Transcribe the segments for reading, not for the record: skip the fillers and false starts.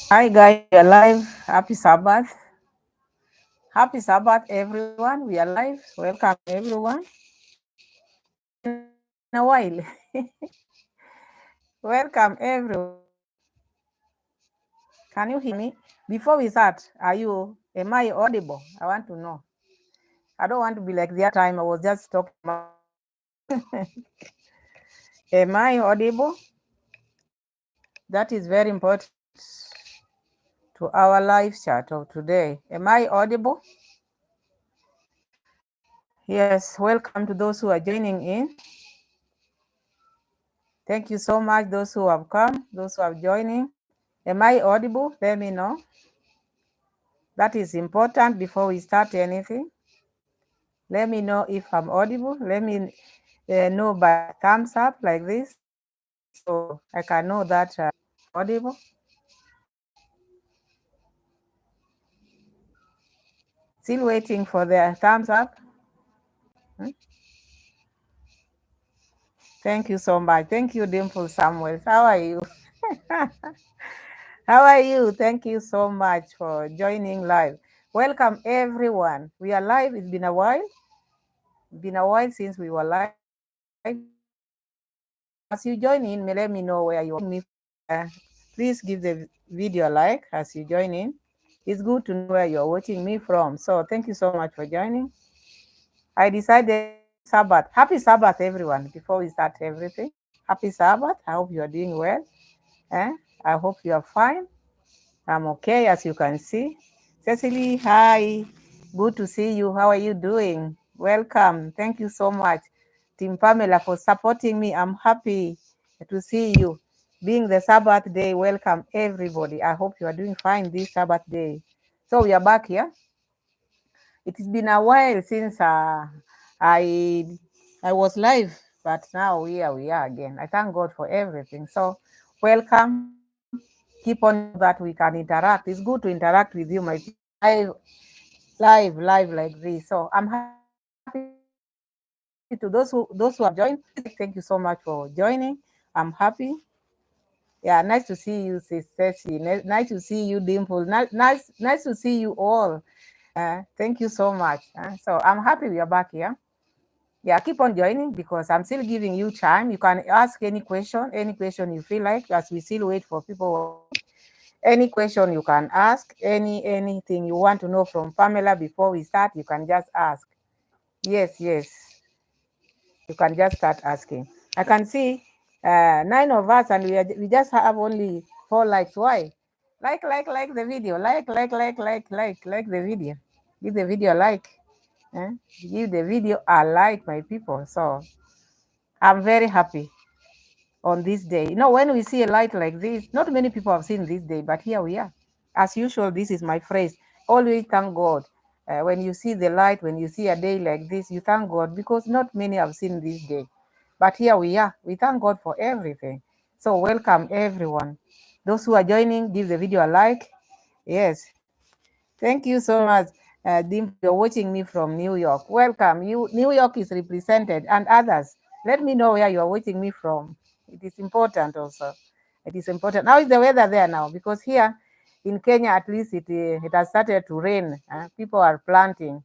Hi guys, we are live. Happy Sabbath. Happy Sabbath, everyone. We are live. Welcome, everyone. It's been a while. Welcome, everyone. Can you hear me? Before we start, am I audible? I want to know. I don't want to be like the other time I was just talking about. Am I audible? That is very important to our live chat of today. Am I audible? Yes, welcome to those who are joining in. Thank you so much, those who have come, those who are joining. Am I audible? Let me know. That is important before we start anything. Let me know if I'm audible. Let me know by thumbs up like this, so I can know that audible. Still waiting for the thumbs up. Hmm? Thank you so much. Thank you, Dimple Samuel. How are you? How are you? Thank you so much for joining live. Welcome, everyone. We are live. It's been a while. Been a while since we were live. As you join in, let me know where you are me. Please give the video a like as you join in. It's good to know where you're watching me from. So thank you so much for joining. I decided Sabbath. Happy Sabbath, everyone. Before we start everything, happy Sabbath. I hope you are doing well. Eh? I hope you are fine. I'm okay, as you can see. Cecily, hi. Good to see you. How are you doing? Welcome. Thank you so much, Team Pamela, for supporting me. I'm happy to see you. Being the Sabbath day, welcome everybody. I hope you are doing fine this Sabbath day. So we are back here. It has been a while since I I was live, but now here we are again. I thank God for everything. So welcome. Keep on joining so that we can interact. It's good to interact with you, my people, live like this. So I'm happy to those who have joined. Please give the video a like. Thank you so much for joining. I'm happy. Yeah, nice to see you, Sis Ceci. Nice to see you, Dimple. Nice to see you all. Thank you so much. So I'm happy we are back here. Yeah, keep on joining because I'm still giving you time. You can ask any question you feel like, as we still wait for people watching. Any question you can ask, anything you want to know from Pamela before we start, you can just ask. Yes, you can just start asking. I can see 9 of us, and we just have only 4 likes. Why? Like the video. Like the video. Give the video a like. Eh? Give the video a like, my people. So I'm very happy on this day. When we see a light like this, not many people have seen this day, but here we are. As usual, this is my phrase. Always thank God. When you see the light, when you see a day like this, you thank God because not many have seen this day. But here we are. We thank God for everything. So welcome everyone. Those who are joining, give the video a like. Yes. Thank you so much, Dimple. You're watching me from New York. Welcome. New York is represented, and others. Let me know where you are watching me from. It is important also. It is important. How is the weather there now? Because here in Kenya, at least it has started to rain. People are planting.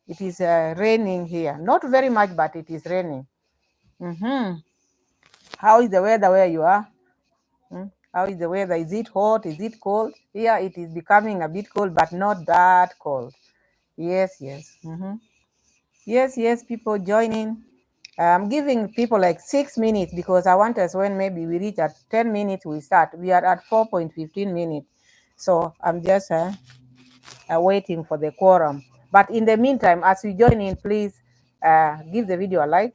It is raining here. Not very much, but it is raining. hmm How is the weather where you are? How is the weather? Is it hot? Is it cold? Here it is becoming a bit cold, but not that cold. Yes. Yes, people joining. I'm giving people like 6 minutes because I want us when maybe we reach at 10 minutes, we start. We are at 4.15 minutes. So I'm just waiting for the quorum. But in the meantime, as we join in, please give the video a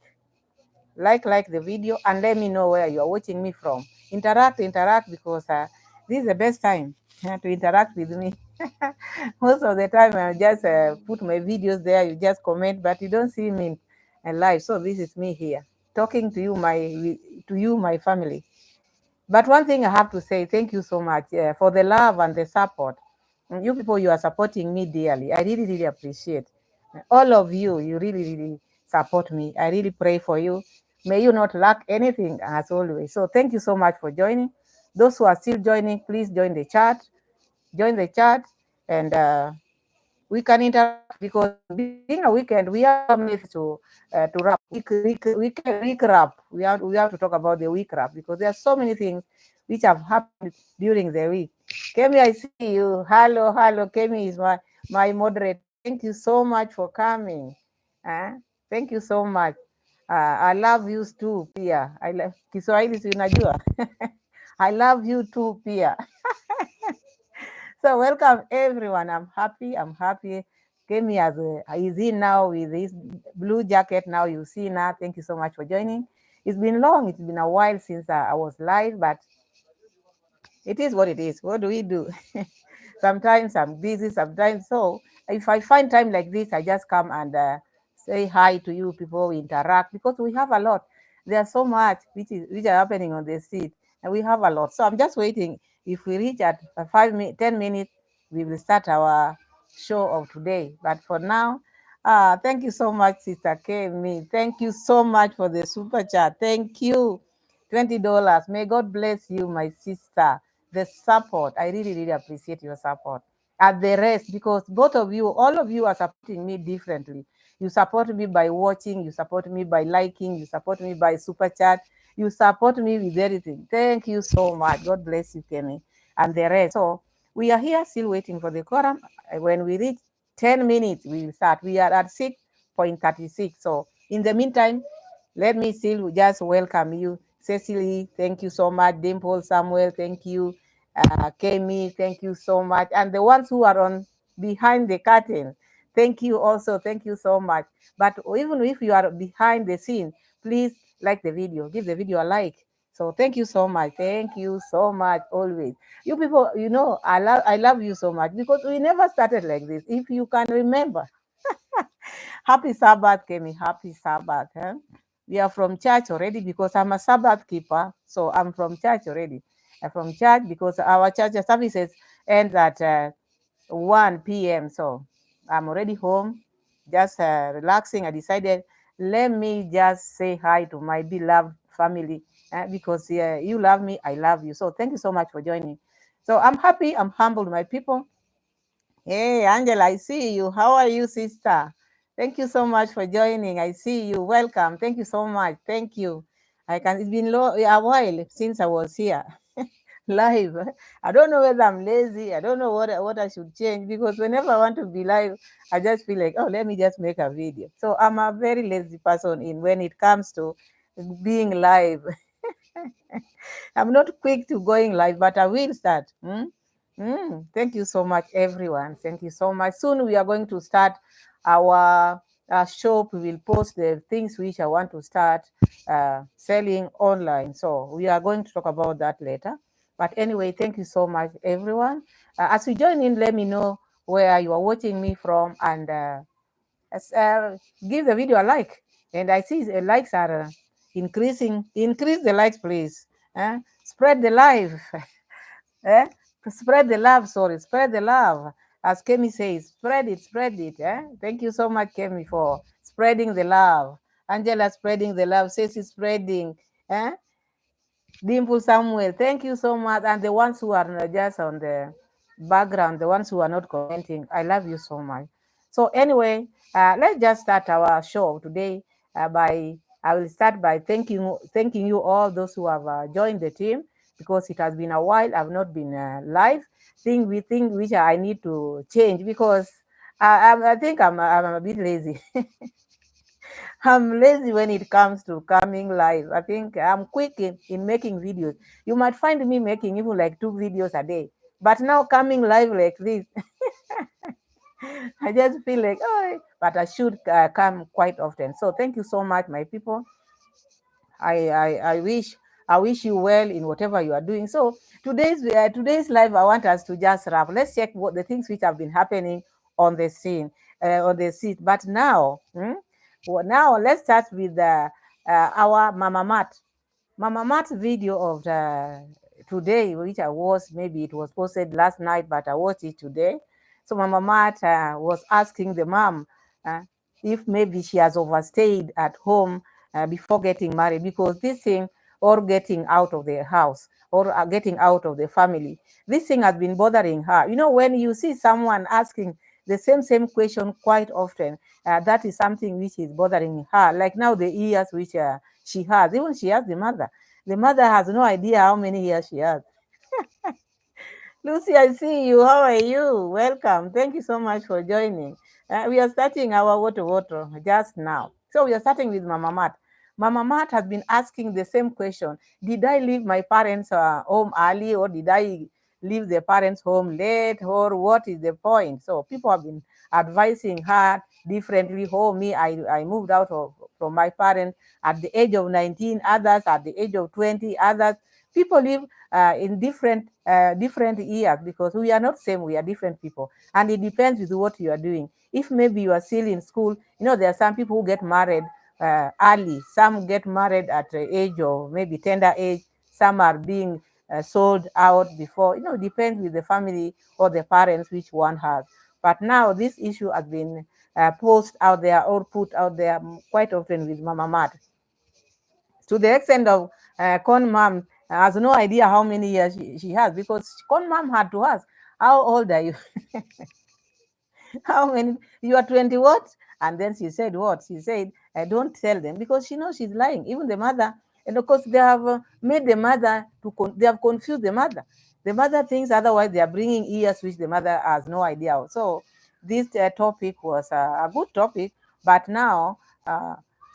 like the video, and let me know where you are watching me from. Interact because this is the best time to interact with me. Most of the time I just put my videos there, you just comment, but you don't see me live. So this is me here talking to you, my family. But one thing I have to say, thank you so much for the love and the support. You people, you are supporting me dearly. I really appreciate all of you. You really support me. I really pray for you. May you not lack anything as always. So thank you so much for joining. Those who are still joining, please join the chat. join the chat, and we can interact, because being a weekend, we have so many things to wrap. Week wrap. We have to talk about the week wrap, because there are so many things which have happened during the week. Kemi, I see you. Hello, hello. Kemi is my moderator. Thank you so much for coming. Uh, Thank you so much. I love you too, Pia. I love Kiswahili, si unajua. I love you too, Pia. So welcome everyone. I'm happy. I'm happy. Kemi is in now with his blue jacket. Now you see now. Thank you so much for joining. It's been long. It's been a while since I was live, but it is what it is. What do we do? Sometimes I'm busy. Sometimes so. If I find time like this, I just come and say hi to you people. We interact, because we have a lot. There's so much which are happening on the seat, and we have a lot. So I'm just waiting. If we reach at 10 minutes, we will start our show of today. But for now, thank you so much, Sister Kemi. Thank you so much for the super chat. Thank you. $20. May God bless you, my sister. The support, I really, really appreciate your support. And the rest, because both of you, all of you are supporting me differently. You support me by watching, you support me by liking, you support me by super chat, you support me with everything. Thank you so much. God bless you, Kemi. And the rest. So we are here still waiting for the quorum. When we reach 10 minutes, we will start. We are at 6.36. So in the meantime, let me still just welcome you. Cecily, thank you so much. Dimple, Samuel, thank you. Kemi, thank you so much. And the ones who are on behind the curtain, thank you also. Thank you so much. But even if you are behind the scene, please like the video. Give the video a like. So thank you so much. Thank you so much always. You people, I love you so much, because we never started like this. If you can remember, happy Sabbath, Kemi. Happy Sabbath. Huh? We are from church already, because I'm a Sabbath keeper. So I'm from church already. I'm from church because our church services ends at 1 p.m. So I'm already home, just relaxing. I decided, let me just say hi to my beloved family, because you love me, I love you. So thank you so much for joining. So I'm happy. I'm humbled, my people. Hey, Angela, I see you. How are you, sister? Thank you so much for joining. I see you. Welcome. Thank you so much. Thank you. It's been a while since I was here live. I don't know whether I'm lazy. I don't know what I should change, because whenever I want to be live, I just feel like, oh, let me just make a video. So I'm a very lazy person in when it comes to being live. I'm not quick to going live, but I will start. Thank you so much, everyone. Thank you so much. Soon we are going to start our shop. We will post the things which I want to start selling online. So we are going to talk about that later. But anyway, thank you so much, everyone. As you join in, let me know where you are watching me from, and give the video a like. And I see the likes are increasing. Increase the likes, please. Spread the live. eh? Spread the love, sorry. Spread the love. As Kemi says, spread it, spread it. Thank you so much, Kemi, for spreading the love. Angela spreading the love. Ceci spreading. Dimple Samuel, thank you so much. And the ones who are just on the background, the ones who are not commenting, I love you so much. So anyway, let's just start our show today I will start by thanking you all those who have joined the team, because it has been a while. I've not been live. Think which I need to change, because I think I'm a bit lazy. I'm lazy when it comes to coming live. I think I'm quick in making videos. You might find me making even like 2 videos a day. But now coming live like this, I just feel like, oh, but I should come quite often. So thank you so much, my people. I wish you well in whatever you are doing. So today's live, I want us to just wrap. Let's check what the things which have been happening on the scene, on the seat. But now, well, now let's start with our Mama Mat. Mama Mat's video of today, which I was, maybe it was posted last night, but I watched it today. So Mama Mat was asking the mom if maybe she has overstayed at home before getting married, because this thing or getting out of the house, or getting out of the family. This thing has been bothering her. When you see someone asking the same question quite often, that is something which is bothering her. Like now, the years which she has, even she has the mother. The mother has no idea how many years she has. Lucy, I see you. How are you? Welcome. Thank you so much for joining. We are starting our water just now. So we are starting with Mama Mat. Mama Mat has been asking the same question. Did I leave my parents home early, or did I leave the parents home late, or what is the point? So people have been advising her differently. Oh, me, I moved out from my parents at the age of 19, others at the age of 20, others. People live in different years, because we are not same, we are different people, and it depends with what you are doing. If maybe you are still in school, there are some people who get married early, some get married at the age of maybe tender age, some are being sold out before. It depends with the family or the parents which one has. But now this issue has been posed out there, or put out there quite often with Mama Mat, to the extent of Con Mom has no idea how many years she has, because Con Mom had to ask, how old are you? How many? You are 20 what? And then she said what? She said, don't tell them, because she knows she's lying. Even the mother, and of course they have made the mother they have confused the mother. The mother thinks otherwise they are bringing ears which the mother has no idea of. So this topic was a good topic, but now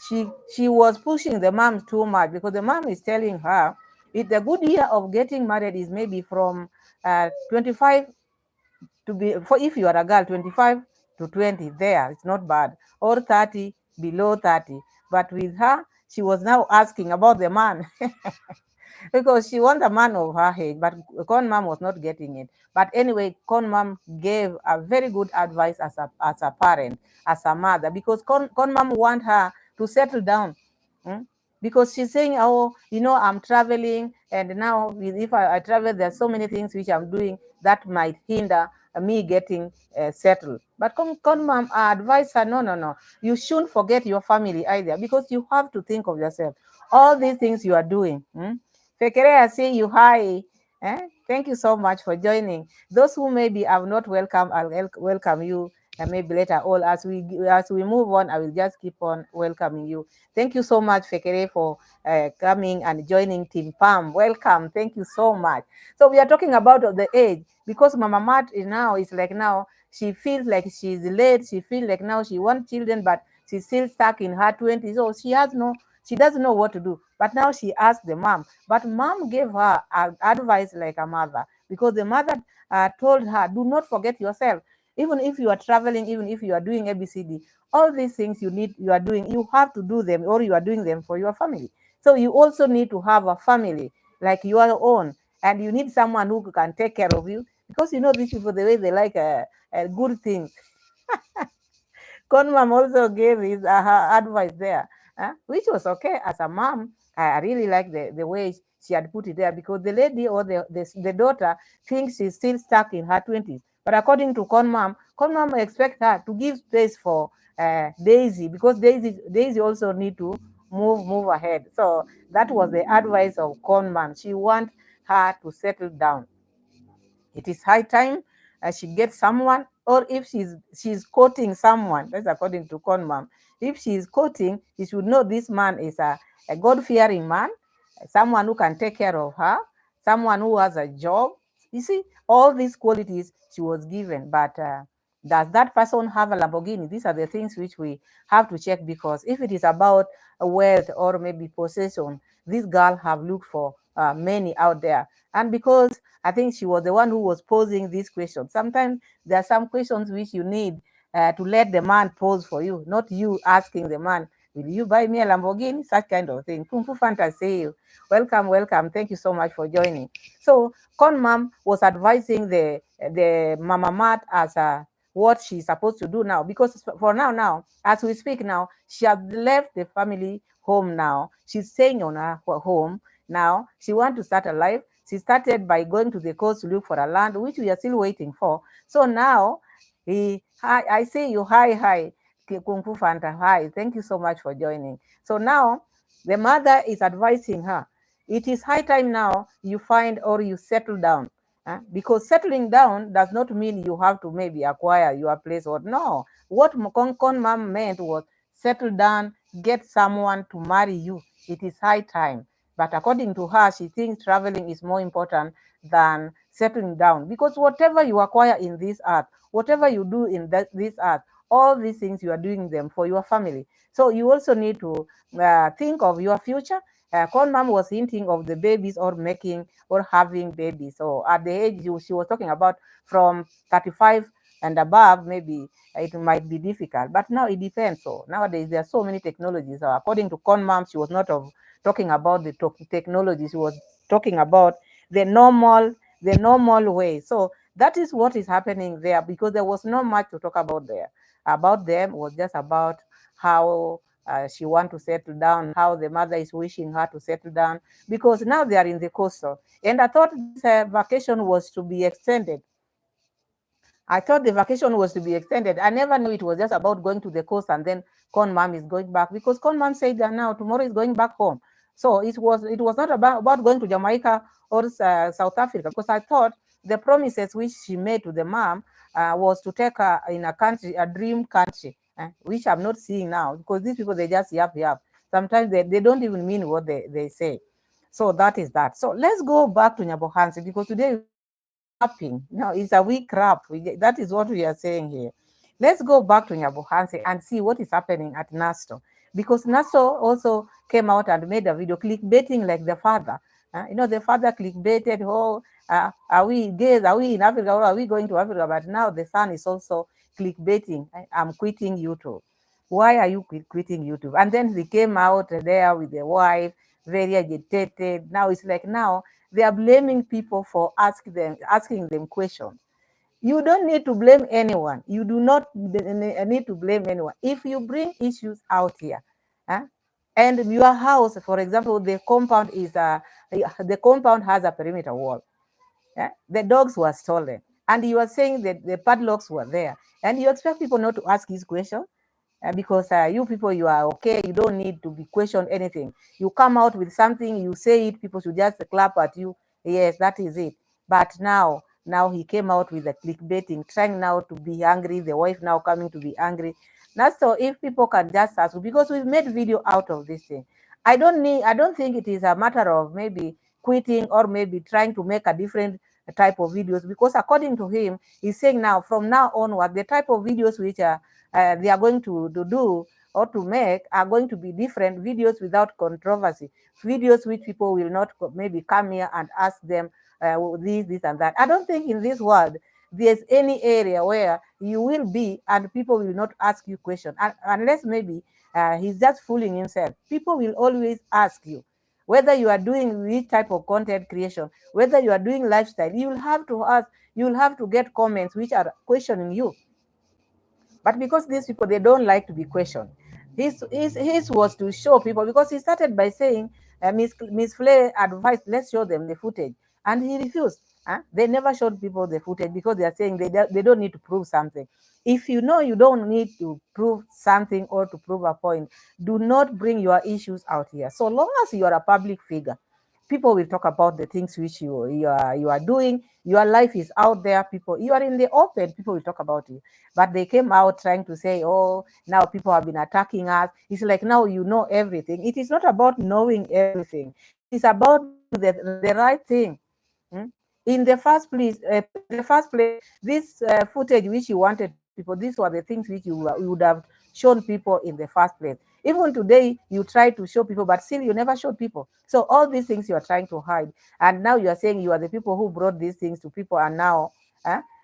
she was pushing the mom too much, because the mom is telling her the good year of getting married is maybe from 25 to be, for if you are a girl, 25 to 20, there it's not bad, or 30, below 30. But with her, she was now asking about the man. Because she wants a man of her age, but Con Mom was not getting it. But anyway, Con Mom gave a very good advice as a parent, as a mother, because Con Mom want her to settle down. mm? Because she's saying, oh, I'm traveling, and now if I travel, there's so many things which I'm doing that might hinder me getting settled. But Con Mom advised her, no, you shouldn't forget your family either, because you have to think of yourself. All these things you are doing. Fekere, I see you. Hi. Thank you so much for joining. Those who maybe have not welcome, I'll welcome you maybe later on. As we move on, I will just keep on welcoming you. Thank you so much, Fekere, for coming and joining Team Palm. Welcome. Thank you so much. So we are talking about the age, because Mama Mat now is like, now she feels like she's late. She feels like now she wants children, but she's still stuck in her 20s. So she doesn't know what to do. But now she asked the mom. But mom gave her advice like a mother, because the mother told her, do not forget yourself. Even if you are traveling, even if you are doing ABCD, all these things you are doing, you have to do them, or you are doing them for your family. So you also need to have a family like your own, and you need someone who can take care of you, because these people, the way they like a good thing. Conmam also gave her advice there, which was okay. As a mom, I really like the way she had put it there, because the lady, or the daughter, thinks she's still stuck in her 20s. But according to Conmam expect her to give space for Daisy, because Daisy also need to move ahead. So that was the advice of Conmam. She wants her to settle down. It is high time she gets someone, or if she's courting someone. That's according to Conmam. If she is courting, she should know this man is a God-fearing man, someone who can take care of her, someone who has a job. You see, all these qualities she was given, but does that person have a Lamborghini? These are the things which we have to check, because if it is about wealth or maybe possession, this girl have looked for many out there. And because I think she was the one who was posing these questions. Sometimes there are some questions which you need to let the man pose for you, not you asking the man, will you buy me a Lamborghini? Such kind of thing. Kung Fu Fantasy. Welcome. Thank you so much for joining. So Con Mom was advising the Mama Mat as what she's supposed to do now, because for now, as we speak now, she has left the family home now. She's staying on her home now. She wants to start a life. She started by going to the coast to look for a land, which we are still waiting for. So now, I see you. Hi, Kung Fu Fanta. Hi, thank you so much for joining. So now, the mother is advising her, it is high time now you find or you settle down. Because settling down does not mean you have to maybe acquire your place or no. What Kon Mom meant was settle down, get someone to marry you. It is high time. But according to her, she thinks traveling is more important than settling down, because whatever you acquire in this earth, whatever you do in this earth, all these things you are doing them for your family. So you also need to think of your future. Con Mom was hinting of the babies or making or having babies. So at the age she was talking about from 35 and above, maybe it might be difficult. But now it depends. So nowadays there are so many technologies. So according to Con Mom, she was not talking about the technology. She was talking about the normal way. So that is what is happening there, because there was not much to talk about there. About them was just about how she want to settle down, how the mother is wishing her to settle down, because now they are in the coastal. And I thought this vacation was to be extended. I thought the vacation was to be extended. I never knew it was just about going to the coast and then Con Mom is going back, because Con Mom said that now tomorrow is going back home. So it was not about going to Jamaica or South Africa, because I thought the promises which she made to the mom was to take her in a country, a dream country, which I'm not seeing now, because these people, they just yap. Sometimes they don't even mean what they say. So that is that. So let's go back to Nyabohansi, because today rapping. No, it's a weak rap. That is what we are saying here. Let's go back to Nyabohansi and see what is happening at Nasto. Because Nasto also came out and made a video clickbaiting like the father. The father clickbaited, oh, are we gays? Are we in Africa or are we going to Africa? But now the son is also clickbaiting. I'm quitting YouTube. Why are you quitting YouTube? And then he came out there with the wife, very agitated. Now it's like now they are blaming people for asking them questions. You don't need to blame anyone. You do not need to blame anyone. If you bring issues out here, and your house, for example, the compound has a perimeter wall. The dogs were stolen, and you are saying that the padlocks were there, and you expect people not to ask these questions because you people, you are okay. You don't need to be questioned anything. You come out with something, you say it, people should just clap at you. Yes, that is it. But now he came out with a clickbaiting, trying now to be angry. The wife now coming to be angry. Now, so if people can just ask, because we've made video out of this thing. I don't think it is a matter of maybe quitting or maybe trying to make a different type of videos, because according to him, he's saying now from now onward, the type of videos which they are going to do or to make are going to be different videos without controversy, videos which people will not maybe come here and ask them this and that. I don't think in this world there's any area where you will be and people will not ask you questions, unless maybe he's just fooling himself. People will always ask you whether you are doing this type of content creation, whether you are doing lifestyle. You will have to ask, you will have to get comments which are questioning you. But because these people, they don't like to be questioned. His was to show people, because he started by saying, Miss Flay advised, let's show them the footage. And he refused. They never showed people the footage because they are saying they don't need to prove something. If you know you don't need to prove something or to prove a point, do not bring your issues out here. So long as you are a public figure, people will talk about the things which you are doing. Your life is out there. People, you are in the open. People will talk about you. But they came out trying to say, oh, now people have been attacking us. It's like now you know everything. It is not about knowing everything. It is about the right thing. Hmm? In the first place, this footage which you wanted to show people, these were the things which you would have shown people in the first place. Even today, you try to show people, but still you never showed people. So all these things you are trying to hide, and now you are saying you are the people who brought these things to people, and now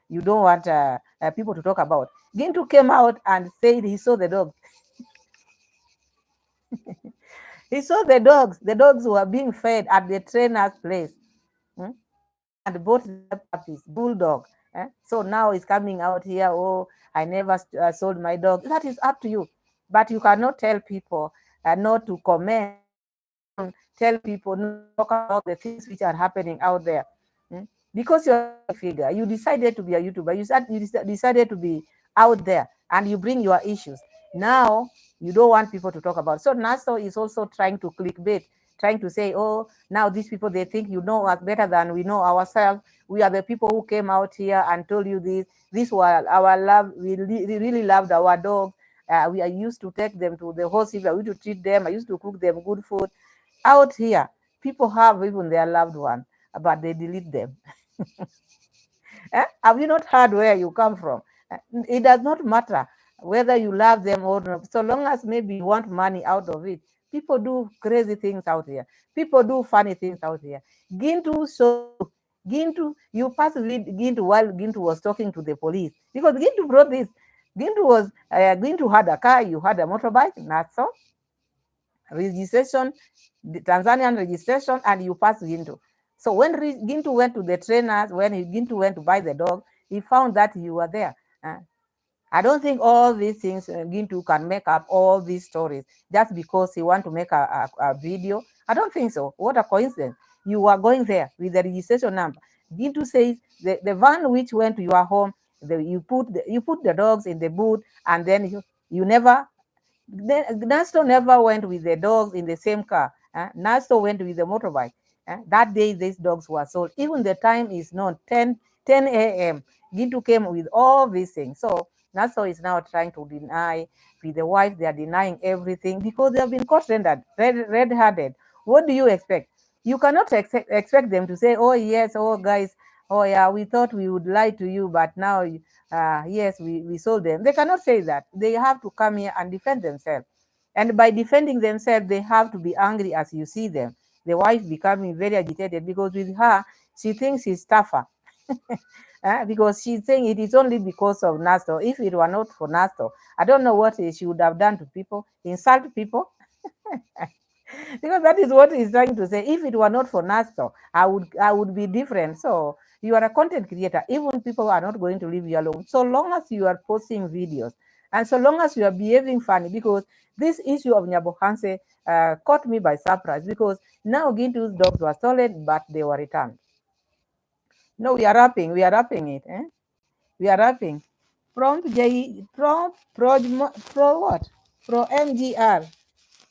you don't want people to talk about. Gintu came out and said he saw the dogs. He saw the dogs. The dogs were being fed at the trainer's place. Hmm? And both the puppies, bulldog. So now it's coming out here, oh, I never sold my dog. That is up to you. But you cannot tell people not to comment, tell people not to talk about the things which are happening out there. Because you're a figure, you decided to be a YouTuber, you decided to be out there, and you bring your issues. Now, you don't want people to talk about it. So Naso is also trying to clickbait. trying to say, oh, now these people, they think you know us better than we know ourselves. We are the people who came out here and told you this. This was our love. We really loved our dogs. We are used to take them to the hospital. We used to treat them. I used to cook them good food. Out here, people have even their loved one, but they delete them. Have you not heard where you come from? It does not matter whether you love them or not, so long as maybe you want money out of it. People do crazy things out here. People do funny things out here. Gintu saw you. Gintu, you passed with Gintu while Gintu was talking to the police because Gintu brought this. Gintu had a car, you had a motorbike, not so registration, the Tanzanian registration, and you pass Gintu. So when Gintu went to the trainers, when Gintu went to buy the dog, he found that you were there. I don't think all these things Gintu can make up all these stories just because he want to make a video. I don't think so. What a coincidence. You were going there with the registration number. Gintu says the van which went to your home, you put the dogs in the boot, and then you never Nasto never went with the dogs in the same car. Nasto went with the motorbike. That day, these dogs were sold. Even the time is known, 10 a.m. Gintu came with all these things. So Nasto is now trying to deny. With the wife, they are denying everything because they have been caught red-handed. What do you expect? You cannot expect them to say, oh, yes, oh, guys, oh, yeah, we thought we would lie to you, but now yes, we sold them. They cannot say that. They have to come here and defend themselves. And by defending themselves, they have to be angry as you see them. The wife becoming very agitated because with her, she thinks she's tougher. Because she's saying it is only because of Nasto. If it were not for Nasto, I don't know what she would have done to people, insult people. Because that is what he's trying to say. If it were not for Nasto, I would be different. So you are a content creator. Even people are not going to leave you alone. So long as you are posting videos and so long as you are behaving funny, because this issue of Nyabohanse caught me by surprise because now Gintu's dogs were stolen, but they were returned. No, we are wrapping it. We are wrapping. Prompt J, prompt, pro what? Pro MGR.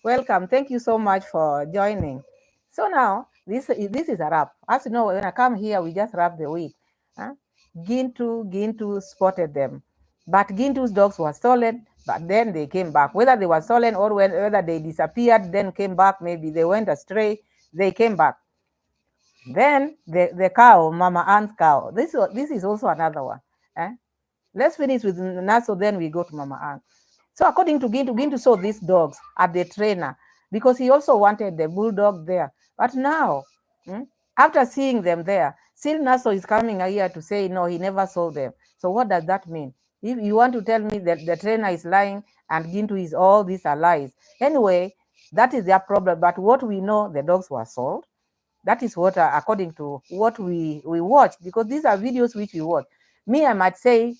Welcome. Thank you so much for joining. So now, this is a wrap. As you know, when I come here, we just wrap the week. Gintu spotted them. But Gintu's dogs were stolen, but then they came back. Whether they were stolen or whether they disappeared, then came back, maybe they went astray, they came back. Then the cow, Mama Ann's cow. This is also another one. Let's finish with Naso, then we go to Mama Ann. So according to Gintu saw these dogs at the trainer because he also wanted the bulldog there. But now, after seeing them there, still Naso is coming here to say, no, he never saw them. So what does that mean? If you want to tell me that the trainer is lying and Gintu is all these are lies. Anyway, that is their problem. But what we know, the dogs were sold. That is what, according to what we watch, because these are videos which we watch. Me, I might say,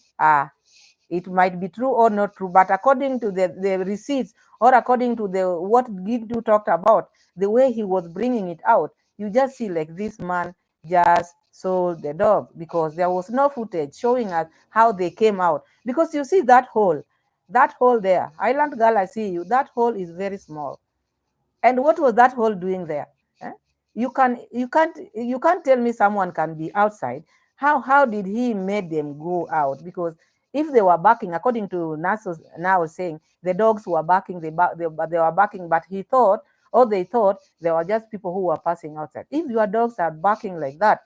it might be true or not true, but according to the receipts or according to what Gintu talked about, the way he was bringing it out, you just see like this man just sold the dog because there was no footage showing us how they came out. Because you see that hole there, Island Girl, I see you, that hole is very small. And what was that hole doing there? You can't tell me someone can be outside. How did he made them go out? Because if they were barking, according to Naso now saying the dogs were barking, they were barking, but he thought, or they thought, they were just people who were passing outside. If your dogs are barking like that,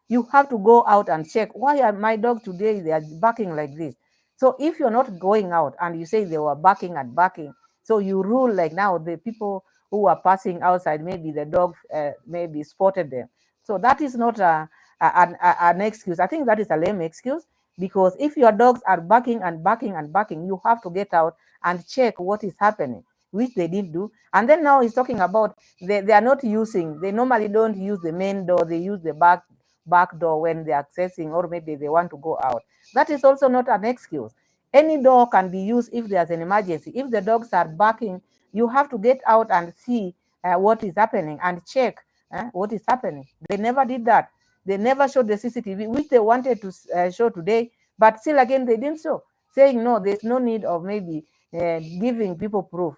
you have to go out and check, why are my dogs today, they are barking like this? So if you're not going out and you say they were barking and barking, so you rule like now the people who are passing outside, maybe the dog maybe spotted them. So that is not an excuse. I think that is a lame excuse, because if your dogs are barking and barking and barking, you have to get out and check what is happening, which they did do. And then now he's talking about they are not using, they normally don't use the main door, they use the back door when they're accessing, or maybe they want to go out. That is also not an excuse. Any door can be used if there's an emergency. If the dogs are barking, you have to get out and see what is happening and check what is happening. They never did that. They never showed the CCTV, which they wanted to show today, but still again they didn't show, saying no, there's no need of maybe giving people proof.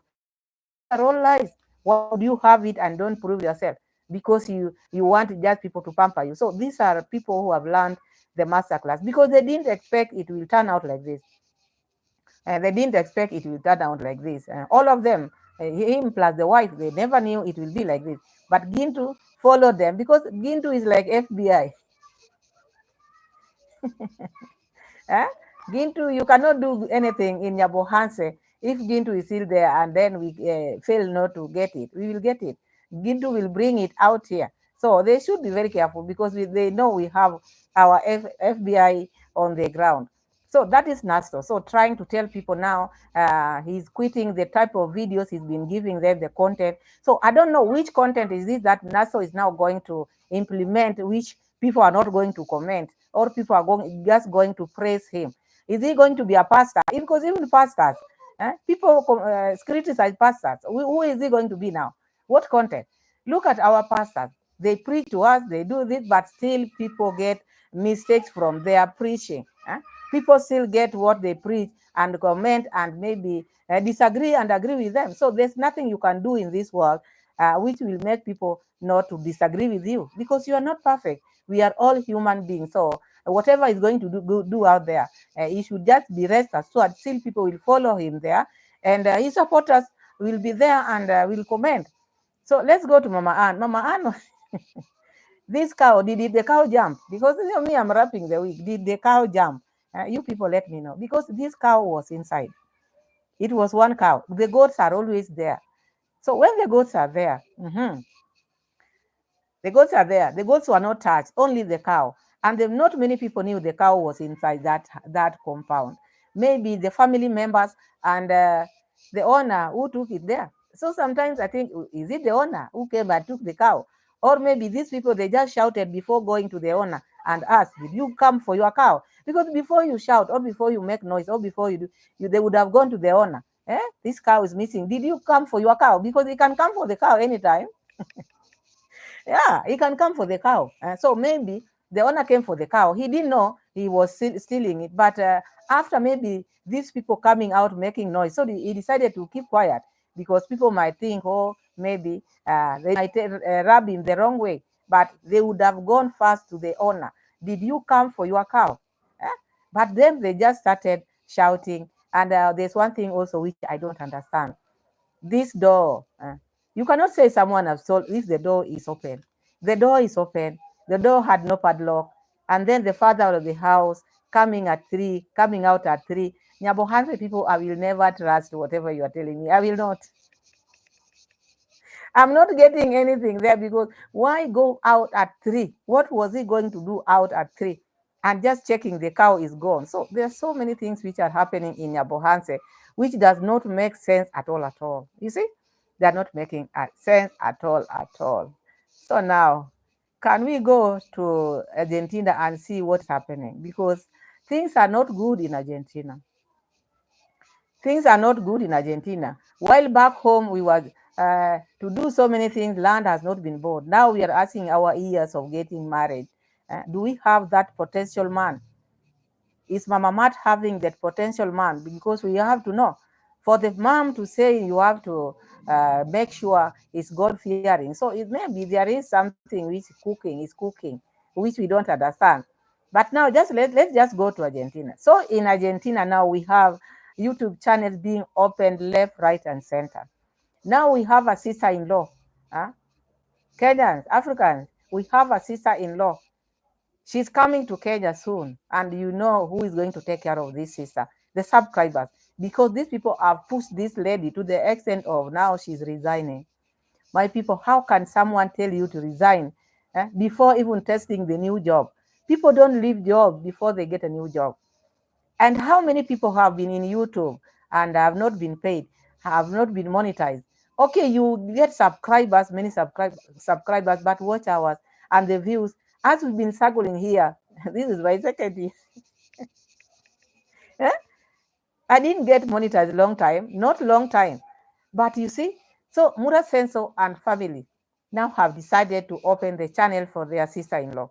These are all lies. Why would you have it and don't prove yourself? Because you want just people to pamper you. So these are people who have learned the master class because they didn't expect it will turn out like this. They didn't expect it will turn out like this. All of them, him plus the wife, they never knew it will be like this. But Gintu followed them because Gintu is like FBI. Eh? Gintu, you cannot do anything in Yabohanse if Gintu is still there and then we fail not to get it. We will get it. Gintu will bring it out here. So they should be very careful because they know we have our FBI on the ground. So that is Nasto. So trying to tell people now he's quitting the type of videos he's been giving them, the content. So I don't know which content is this that Nasto is now going to implement, which people are not going to comment, or people are just going to praise him. Is he going to be a pastor? Because even pastors, people criticize pastors. Who is he going to be now? What content? Look at our pastors. They preach to us, they do this, but still people get mistakes from their preaching. People still get what they preach and comment and maybe disagree and agree with them. So there's nothing you can do in this world which will make people not to disagree with you because you are not perfect. We are all human beings. So whatever is going to do out there, he should just be rest assured. Still, people will follow him there, and his supporters will be there and will comment. So let's go to Mama Ann. Mama Ann, this cow, did the cow jump? Because you know, me, I'm wrapping the week. Did the cow jump? You people let me know. Because this cow was inside. It was one cow. The goats are always there. So when the goats are there, the goats are there. The goats were not touched, only the cow. And then not many people knew the cow was inside that compound. Maybe the family members and the owner who took it there. So sometimes I think, is it the owner who came and took the cow? Or maybe these people, they just shouted before going to the owner and asked, did you come for your cow? Because before you shout or before you make noise or before they would have gone to the owner. This cow is missing. Did you come for your cow? Because they can come for the cow anytime. Yeah, he can come for the cow. So maybe the owner came for the cow. He didn't know he was stealing it. But after maybe these people coming out making noise, so he decided to keep quiet because people might think, oh, maybe they might rub him the wrong way. But they would have gone first to the owner. Did you come for your cow? But then they just started shouting. And there's one thing also which I don't understand. This door, you cannot say someone has sold if the door is open. The door is open. The door had no padlock. And then the father of the house coming out at 3. Nyabohanse people, I will never trust whatever you are telling me. I will not. I'm not getting anything there because why go out at 3? What was he going to do out at 3? And just checking the cow is gone. So there are so many things which are happening in Nyabohanse, which does not make sense at all, at all. You see, they're not making sense at all, at all. So now, can we go to Argentina and see what's happening? Because things are not good in Argentina. Things are not good in Argentina. While back home, we were to do so many things, land has not been bought. Now we are asking our years of getting married. Do we have that potential man? Is Mama Mat having that potential man? Because we have to know. For the mom to say you have to make sure it's God fearing. So it may be there is something which is cooking, which we don't understand. But now let's just go to Argentina. So in Argentina now we have YouTube channels being opened left, right, and center. Now we have a sister-in-law. Kenyans, Africans, we have a sister-in-law. She's coming to Kenya soon, and you know who is going to take care of this sister? The subscribers. Because these people have pushed this lady to the extent of now she's resigning. My people, how can someone tell you to resign before even testing the new job? People don't leave job before they get a new job. And how many people have been in YouTube and have not been paid, have not been monetized? Okay, you get subscribers, many subscribers, but watch hours and the views. As we've been struggling here, this is my second year. I didn't get monetized long time, not long time. But you see, so Muraseno and family now have decided to open the channel for their sister-in-law.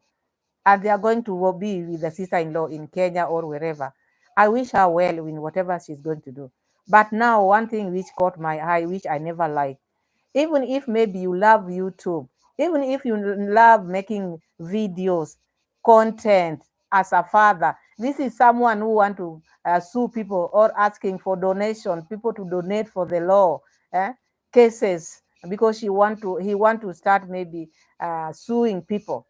And they are going to be with the sister-in-law in Kenya or wherever. I wish her well in whatever she's going to do. But now one thing which caught my eye, which I never liked, even if maybe you love YouTube, even if you love making videos, content as a father, this is someone who want to sue people or asking for donation, people to donate for the law, cases, because he want to start maybe suing people.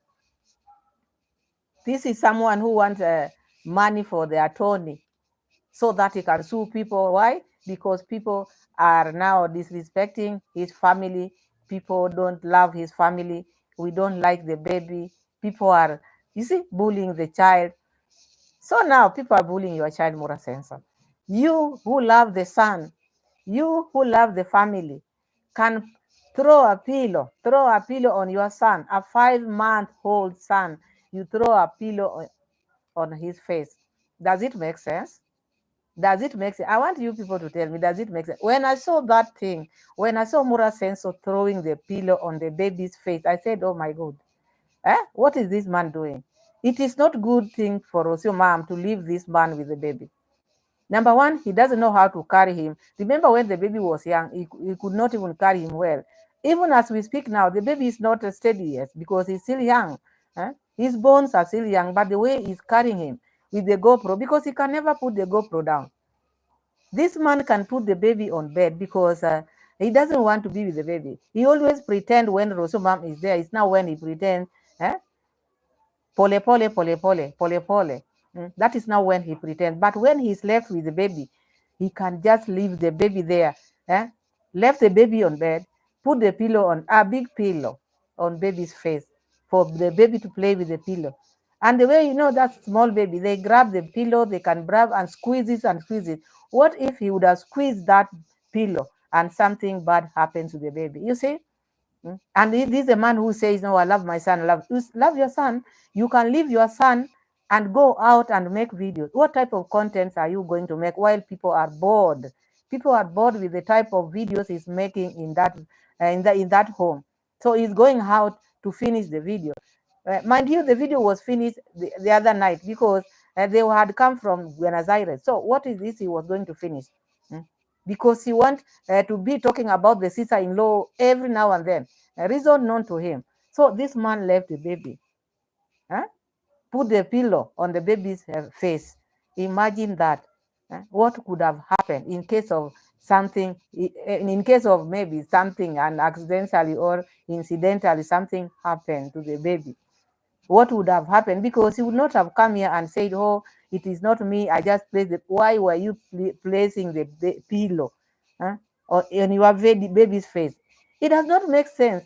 This is someone who wants money for the attorney so that he can sue people. Why? Because people are now disrespecting his family. People don't love his family. We don't like the baby. People are, you see, bullying the child. So now people are bullying your child, Muraseno. You who love the son, you who love the family, can throw a pillow on your son, a 5-month-old son. You throw a pillow on his face. Does it make sense? Does it make sense? I want you people to tell me, does it make sense? When I saw that thing, when I saw Muraseno throwing the pillow on the baby's face, I said, oh my God, what is this man doing? It is not good thing for Rosio mom to leave this man with the baby. Number one, he doesn't know how to carry him. Remember when the baby was young, he could not even carry him well. Even as we speak now, the baby is not steady yet because he's still young. His bones are still young, but the way he's carrying him with the GoPro, because he can never put the GoPro down. This man can put the baby on bed because he doesn't want to be with the baby. He always pretend when Rosio mom is there. It's now when he pretends, pole, pole, pole, pole, pole, pole. That is now when he pretends. But when he's left with the baby, he can just leave the baby there. Left the baby on bed, put the pillow on, a big pillow on baby's face for the baby to play with the pillow. And the way you know that small baby, they grab the pillow, they can grab and squeeze it and squeeze it. What if he would have squeezed that pillow and something bad happens to the baby? You see? And this is a man who says, no, I love my son. Love your son. You can leave your son and go out and make videos. What type of contents are you going to make while people are bored? People are bored with the type of videos he's making in that home. So he's going out to finish the video. Mind you, the video was finished the other night because they had come from Buenos Aires. So what is this he was going to finish? Because he wants to be talking about the sister-in-law every now and then, a reason known to him. So this man left the baby, put the pillow on the baby's face. Imagine that. What could have happened in case of something, in case of maybe something and accidentally or incidentally something happened to the baby? What would have happened? Because he would not have come here and said, oh, it is not me, I just placed it. Why were you placing the pillow or on your baby's face? It does not make sense.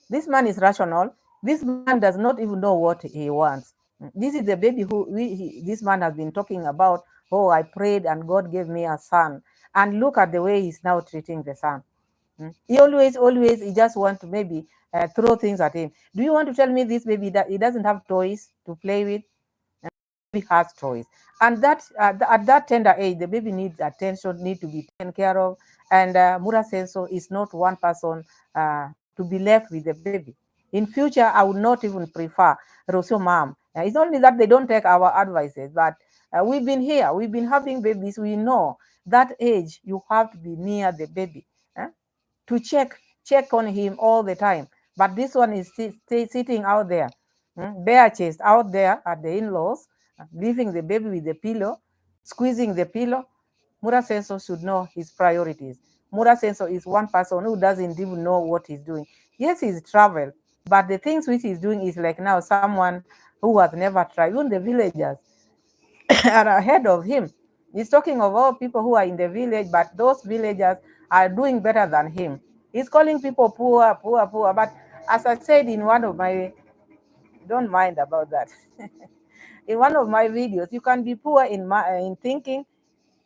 This man is rational. This man does not even know what he wants. This is the baby who this man has been talking about. Oh, I prayed and God gave me a son. And look at the way he's now treating the son. He always, he just want to maybe throw things at him. Do you want to tell me this baby that he doesn't have toys to play with? Baby has toys, and that at that tender age, the baby needs attention, need to be taken care of. And Muraseno is not one person to be left with the baby. In future, I would not even prefer Rosio mom. It's only that they don't take our advices, but we've been here, we've been having babies. We know that age you have to be near the baby to check on him all the time. But this one is sitting out there, bare chest out there at the in-laws, leaving the baby with the pillow, squeezing the pillow. Muraseno should know his priorities. Muraseno is one person who doesn't even know what he's doing. Yes, he's traveled, but the things which he's doing is like now someone who has never tried. Even the villagers are ahead of him. He's talking of all people who are in the village, but those villagers are doing better than him. He's calling people poor, poor, poor. But as I said in one of my, don't mind about that. In one of my videos, you can be poor in thinking,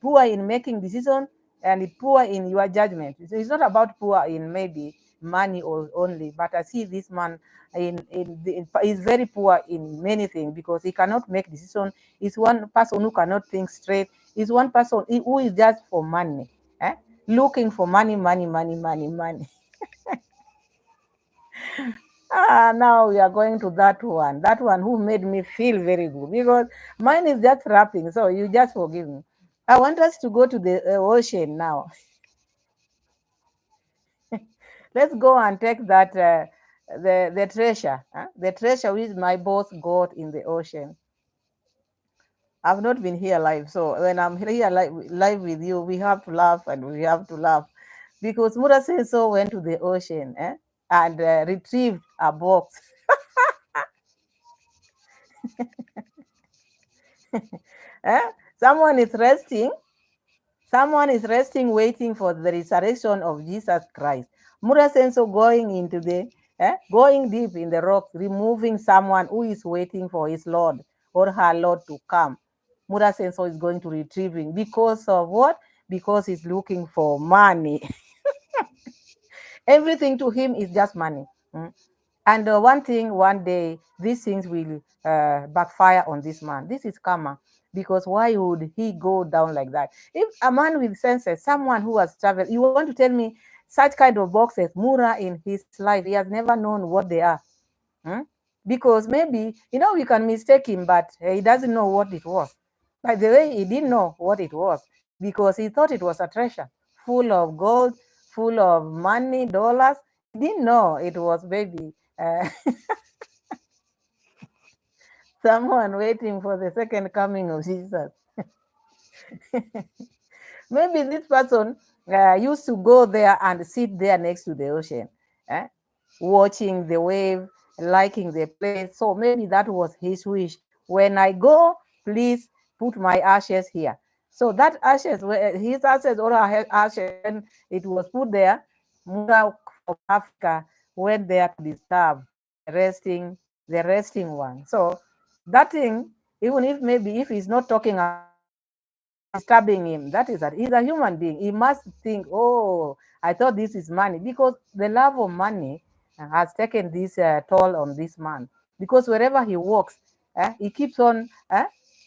poor in making decisions, and poor in your judgment. So it's not about poor in maybe money or only, but I see this man is very poor in many things because he cannot make decisions. He's one person who cannot think straight. He's one person who is just for money, looking for money, money, money, money, money. Now we are going to that one who made me feel very good because mine is just rapping. So you just forgive me. I want us to go to the ocean now. Let's go and take that the treasure, the treasure which my boss got in the ocean. I've not been here live, so when I'm here live with you, we have to laugh and we have to laugh because Muraseno went to the ocean and retrieved a box. eh? Someone is resting. Someone is resting, waiting for the resurrection of Jesus Christ. Muraseno going into going deep in the rocks, removing someone who is waiting for his Lord or her Lord to come. Muraseno is going to retrieve him because of what? Because he's looking for money. Everything to him is just money. Mm. And one thing, one day, these things will backfire on this man. This is karma. Because why would he go down like that? If a man with senses, someone who has traveled, you want to tell me such kind of boxes, Mura in his life, he has never known what they are. Hmm? Because maybe, we can mistake him, but he doesn't know what it was. By the way, he didn't know what it was because he thought it was a treasure full of gold, full of money, dollars. He didn't know it was maybe someone waiting for the second coming of Jesus. Maybe this person used to go there and sit there next to the ocean, watching the wave, liking the place. So maybe that was his wish. When I go, please put my ashes here. So that ashes, his ashes or her ashes, when it was put there, Mura from Africa went there to disturb the resting one. So that thing, even if maybe if he's not talking about disturbing him, that is that he's a human being. He must think, oh, I thought this is money, because the love of money has taken this toll on this man. Because wherever he walks, he keeps on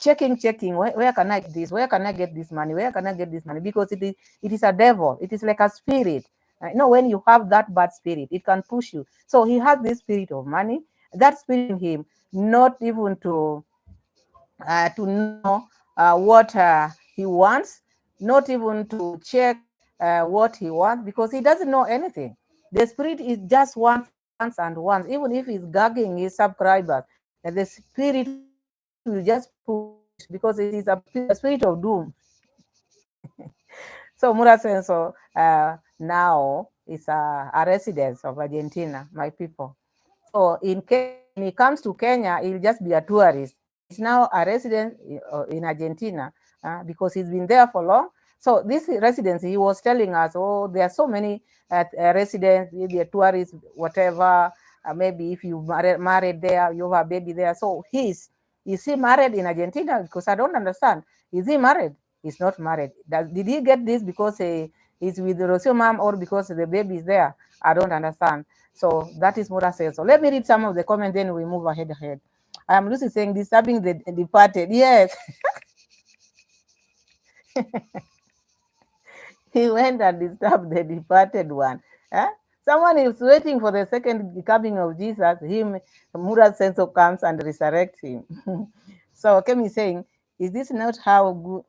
checking. Where can I get this? Where can I get this money? Where can I get this money? Because it is a devil. It is like a spirit. When you have that bad spirit, it can push you. So he has this spirit of money. That spirit in him, not even to know what he wants, not even to check what he wants, because he doesn't know anything. The spirit is just wants and wants and wants. Even if he's gagging his subscribers, the spirit will just push because it is a spirit of doom. So Muraseno now is a resident of Argentina, my people. So when he comes to Kenya, he'll just be a tourist. He's now a resident in Argentina because he's been there for long. So this residency, he was telling us, oh, there are so many residents, maybe a tourist, whatever. Maybe if you married there, you have a baby there. So is he married in Argentina? Because I don't understand. Is he married? He's not married. Did he get this because he's with Rosio mom or because the baby is there? I don't understand. So that is Muraseno. So let me read some of the comments, then we move ahead. I am Lucy saying disturbing the departed. Yes. He went and disturbed the departed one. Someone is waiting for the second coming of Jesus. Muraseno comes and resurrects him. So Kemi is saying, is this not how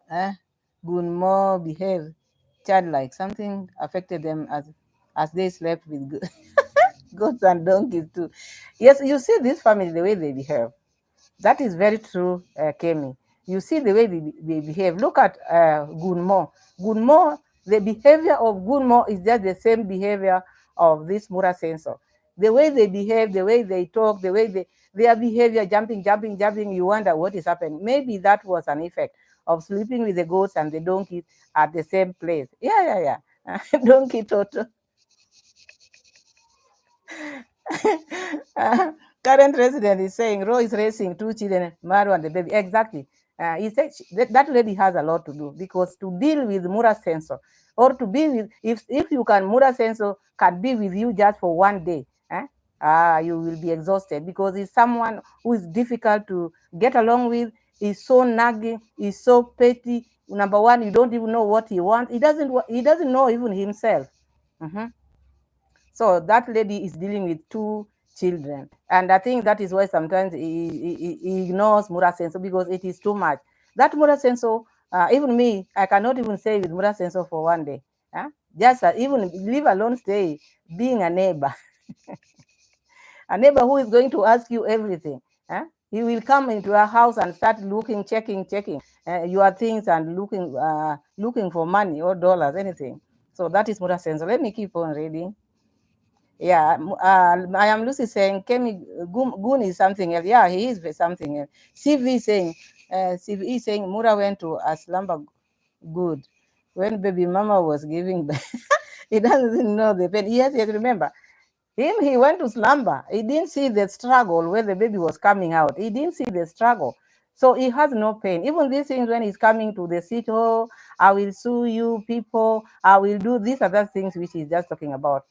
Gunmo behaved? Childlike. Something affected them as they slept with goats and donkeys too. Yes, you see this family, the way they behave. That is very true, Kemi. You see the way they behave. Look at Gunmo. Gunmo, the behavior of Gunmo is just the same behavior of this Muraseno. The way they behave, the way they talk, the way their behavior, jumping, you wonder what is happening. Maybe that was an effect of sleeping with the goats and the donkeys at the same place. Yeah. Donkey Toto. Current resident is saying Ro is raising two children, Maru and the baby. Exactly. He said that lady has a lot to do, because to deal with Muraseno, or to be with, if you can, Muraseno can be with you just for one day, you will be exhausted, because he's someone who is difficult to get along with. He's so nagging, he's so petty. Number one, you don't even know what he wants. He doesn't know even himself. Mhm. So that lady is dealing with two children. And I think that is why sometimes he ignores Muraseno, because it is too much. That Muraseno, even me, I cannot even stay with Muraseno for one day. Just even leave alone stay, being a neighbor. A neighbor who is going to ask you everything. Eh? He will come into your house and start looking, checking your things and looking for money or dollars, anything. So that is Muraseno. Let me keep on reading. Yeah, I am Lucy saying Kemi Gun is something else. Yeah, he is something else. CV is saying Mura went to Aslamba good when baby mama was giving birth. He doesn't know the pain. Yes, yes, remember. He went to slumber. He didn't see the struggle when the baby was coming out. He didn't see the struggle. So he has no pain. Even these things when he's coming to the city, oh, I will sue you people, I will do these other things which he's just talking about.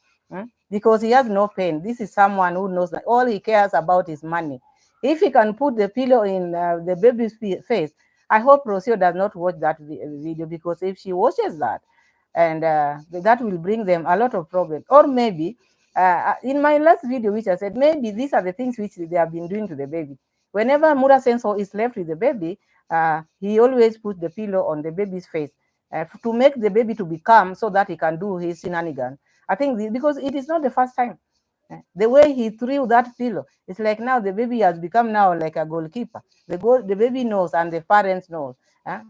Because he has no pain. This is someone who knows that all he cares about is money. If he can put the pillow in the baby's face, I hope Rocio does not watch that video, because if she watches that, and that will bring them a lot of problems. Or maybe in my last video, which I said, maybe these are the things which they have been doing to the baby. Whenever Muraseno is left with the baby, he always puts the pillow on the baby's face to make the baby to be calm so that he can do his shenanigans. I think because it is not the first time. The way he threw that pillow, it's like now the baby has become now like a goalkeeper. The baby knows and the parents know.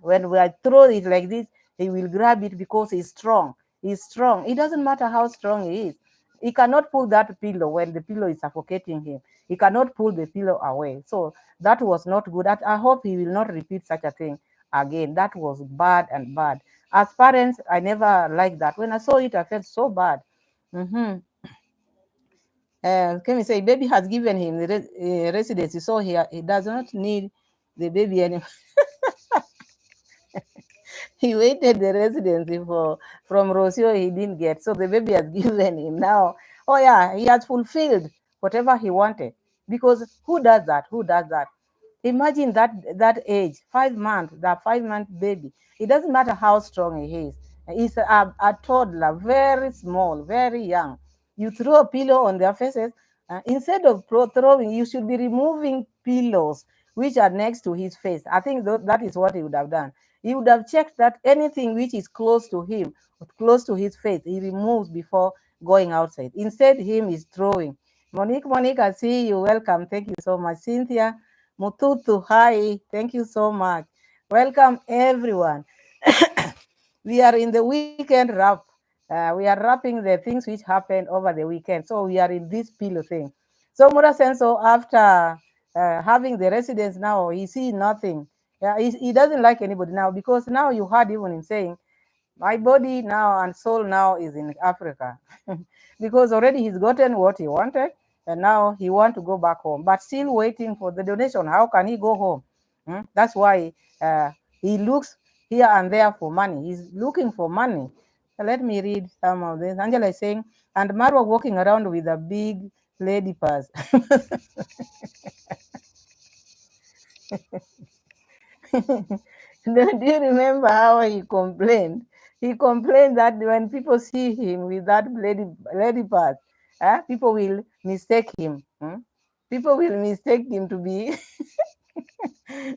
When we throw it like this, he will grab it because he's strong. He's strong. It doesn't matter how strong he is. He cannot pull that pillow when the pillow is suffocating him. He cannot pull the pillow away. So that was not good. I hope he will not repeat such a thing again. That was bad and bad. As parents, I never liked that. When I saw it, I felt so bad. Can we say baby has given him the residency, so he does not need the baby anymore. He waited the residency from Rocio he didn't get. So the baby has given him now. Oh yeah, he has fulfilled whatever he wanted. Because who does that? Who does that? Imagine that age, 5 months, that 5 month baby. It doesn't matter how strong he is. He's a toddler, very small, very young. You throw a pillow on their faces. Instead of throwing, you should be removing pillows which are next to his face. I think that is what he would have done. He would have checked that anything which is close to him, close to his face, he removes before going outside. Instead, him is throwing. Monique, I see you. Welcome. Thank you so much. Cynthia Mututu, hi. Thank you so much. Welcome, everyone. We are in the weekend wrap. We are wrapping the things which happened over the weekend. So we are in this pillow thing. So Muraseno, after having the residence now, he sees nothing. He doesn't like anybody now, because now you heard even him saying, my body now and soul now is in Africa. Because already he's gotten what he wanted, and now he wants to go back home, but still waiting for the donation. How can he go home? That's why he looks here and there for money. He's looking for money. Let me read some of this. Angela is saying, and Marwa walking around with a big lady purse. Do you remember how he complained? He complained that when people see him with that lady purse, people will mistake him. People will mistake him to be.